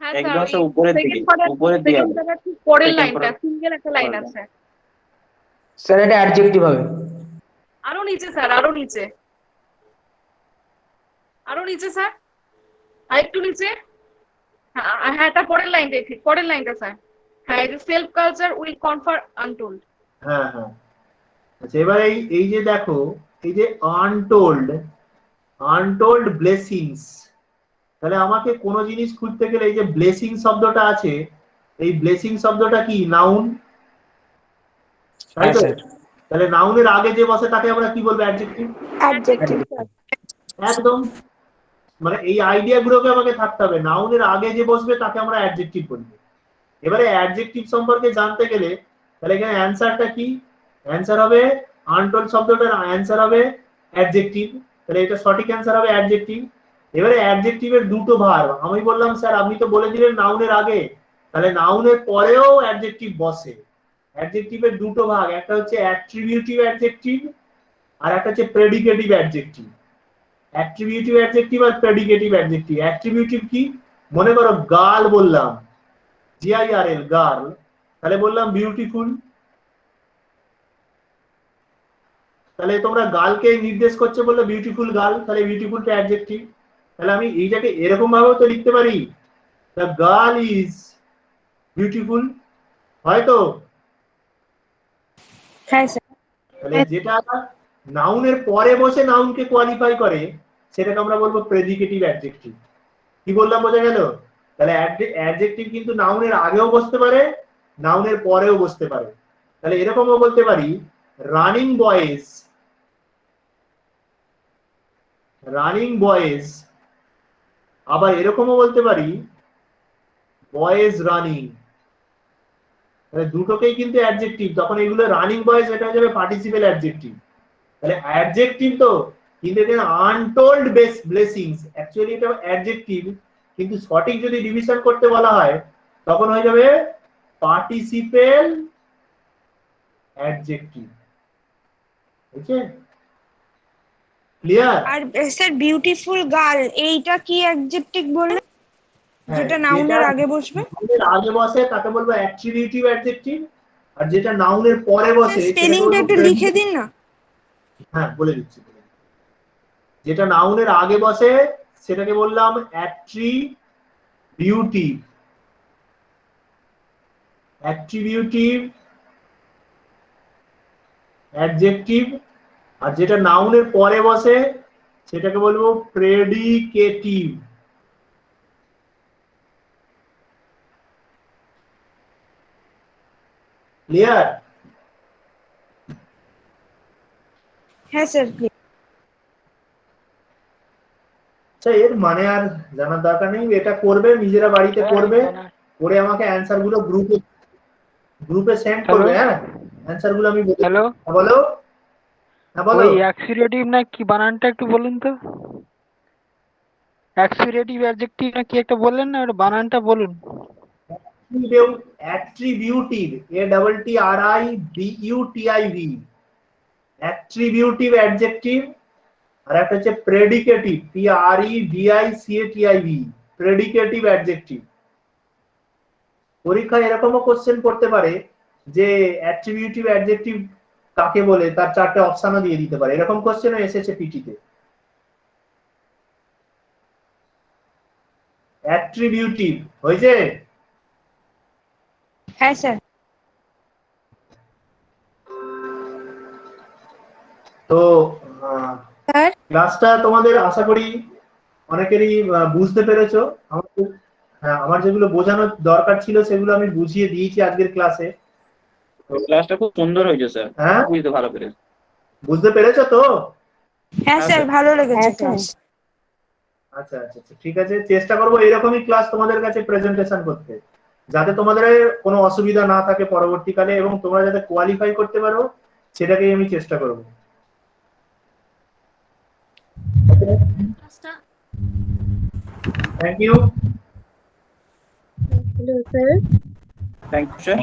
হ্যাঁ একদম স্যার, উপরের দিকে, উপরের দিকে আছে। ঠিক পরের Second লাইনটা, পরের। সিঙ্গেল একটা লাইন আছে। স্যার এটা অ্যাডজেক্টিভ হবে। আরো নিচে স্যার, আরো নিচে, আরো নিচে স্যার, আরেকটু নিচে। হ্যাঁ হ্যাঁ, তার পরের লাইনটা, ঠিক পরের লাইনটা স্যার। হ্যাঁ, এই যে সেলফ কালচার উইল কনফার আনটোল্ড। হ্যাঁ হ্যাঁ, আচ্ছা এবার এই যে দেখো, এই যে আনটোল্ড, আনটোল্ড ব্লেসিংস, তাহলে আমাকে কোনো জিনিস খুঁজতে গেলে এই যে ব্লেসিং শব্দটা আছে, এই ব্লেসিং শব্দটা কি নাউন, তাই তো? তাহলে নাউনের আগে যে বসে তাকে আমরা কি বলবো? অ্যাডজেক্টিভ। অ্যাডজেক্টিভ। একদম, মানে এই আইডিয়া গুলোকে আমাকে থাকতে হবে, নাউনের আগে যে বসবে তাকে আমরা অ্যাডজেক্টিভ বলবো। এবারে অ্যাডজেক্টিভ সম্পর্কে জানতে গেলে তাহলে এখানে অ্যান্সারটা কি? অ্যান্সার হবে আনটোল্ড শব্দটার অ্যান্সার হবে অ্যাডজেক্টিভ, তাহলে এটা সঠিক অ্যান্সার হবে অ্যাডজেক্টিভ। এবারে অ্যাডজেক্টিভের দুটো ভার্ব, আমি বললাম স্যার আপনি তো বলে দিলেন নাউনের আগে, তাহলে নাউনের পরেও অ্যাডজেক্টিভ বসে। অ্যাডজেক্টিভের দুটো ভাগ, একটা হচ্ছে অ্যাট্রিবিউটিভ অ্যাডজেক্টিভ আর একটা হচ্ছে প্রেডিকেটিভ অ্যাডজেক্টিভ। অ্যাট্রিবিউটিভ অ্যাডজেক্টিভ আর প্রেডিকেটিভ অ্যাডজেক্টিভ। অ্যাট্রিবিউটিভ কি? মনে করো গার্ল বললাম, GIRL গার্ল, তাহলে বললাম বিউটিফুল, তাহলে তোমরা গার্লকে নির্দেশ করছে বললে বিউটিফুল গার্ল, তাহলে বিউটিফুলটা অ্যাডজেক্টিভ। তাহলে আমি এইটাকে এরকম ভাবেও তো লিখতে পারি, দ্য গার্ল ইজ বিউটিফুল হয় তো? হ্যাঁ স্যার। তাহলে যেটা নাউনের পরে বসে নাউনকে কোয়ালিফাই করে সেটাকে আমরা বলবো প্রেডিকেটিভ অ্যাডজেক্টিভ। কি বললাম বোঝা গেল? তাহলে অ্যাডজেক্টিভ কিন্তু নাউনের আগেও বসতে পারে, নাউনের পরেও বসতে পারে। তাহলে এরকমও বলতে পারি রানিং বয়েজ, রানিং বয়েজ। আবার এরকমও বলতে পারি বয়েজ রানিং। তাহলে দুটোকেই কিন্তু অ্যাডজেক্টিভ, তখন এগুলো রানিং বয়েজ, এটা হয়ে যাবে পার্টিসিপেল অ্যাডজেক্টিভ। তাহলে অ্যাডজেক্টিভ তো, কিন্তু এখানে আনটোল্ড ব্লেসিংস, অ্যাকচুয়ালি এটা অ্যাডজেক্টিভ, কিন্তু সঠিক যদি ডিভিশন করতে বলা হয় তখন হয়ে যাবে পার্টিসিপেল অ্যাডজেক্টিভ। বুঝছেন? ক্লিয়ার? আর স্যার বিউটিফুল গার্ল এইটা কি অ্যাডজেক্টিভ বললেন, যেটা নাউনের আগে বসবে? নাউনের আগে বসে তাকে বলবো অ্যাট্রিবিউটিভ অ্যাডজেক্টিভ, আর যেটা নাউনের পরে বসে স্পেলিংটা একটু লিখে দিন না। হ্যাঁ বলে দিচ্ছি। যেটা নাউনের আগে বসে সেটাকে বললাম অ্যাট্রিবিউটিভ, অ্যাট্রিবিউটিভ অ্যাডজেক্টিভ। আর যেটা নাউনের পরে বসে সেটাকে বলবো প্রেডিকেটিভ। ক্লিয়ার? হ্যাঁ স্যার। আচ্ছা, এর মানে আর জানার দরকার নেই, এটা করবে নিজেরা বাড়িতে করবে, করে আমাকে অ্যানসার গুলো গ্রুপে সেন্ড করবে। হ্যাঁ অ্যানসার গুলো আমি হ্যালো, বলো। হ্যাঁ বলো। ওই অ্যাক্সিলেটিভ না কি বানানটা একটু বলুন তো। অ্যাক্সিলেটিভ অ্যাডজেক্টিভ না কি একটা বললেন না, ওটা বানানটা বলুন। Attributive, ATTRIBUTIV, attributive adjective. আর একটা হচ্ছে প্রেডিকেটিভ, PREDICATIV, প্রেডিকেটিভ অ্যাডজেক্টিভ। পরীক্ষায় এরকমও কোশ্চেন করতে পারে যে অ্যাট্রিবিউটিভ অ্যাডজেক্টিভ কাকে বলে, তার 4টে অপশনও দিয়ে দিতে পারে। এরকম কোশ্চেনও এসেছে পিটিতে। অ্যাট্রিবিউটিভ হয়েছে? হ্যাঁ স্যার। তো স্যার ক্লাসটা তোমাদের আশা করি অনেকেরই বুঝতে পেরেছো। আমার যেগুলো বোঝানোর দরকার ছিল সেগুলো আমি বুঝিয়ে দিয়েছি আজকের ক্লাসে। ক্লাসটা খুব সুন্দর হয়েছে স্যার, হ্যাঁ বুঝতে ভালো পেরেছি। বুঝতে পেরেছো তো? হ্যাঁ স্যার ভালো লেগেছে ক্লাস। আচ্ছা আচ্ছা ঠিক আছে, চেষ্টা করবো এরকমই ক্লাস তোমাদের কাছে প্রেজেন্টেশন করতে, যাতে তোমাদের কোনো অসুবিধা না থাকে পরবর্তীকালে, এবং তোমরা যাতে কোয়ালিফাই করতে পারো সেটাকেই আমি চেষ্টা করবো। Thank you. Sir thank you sir.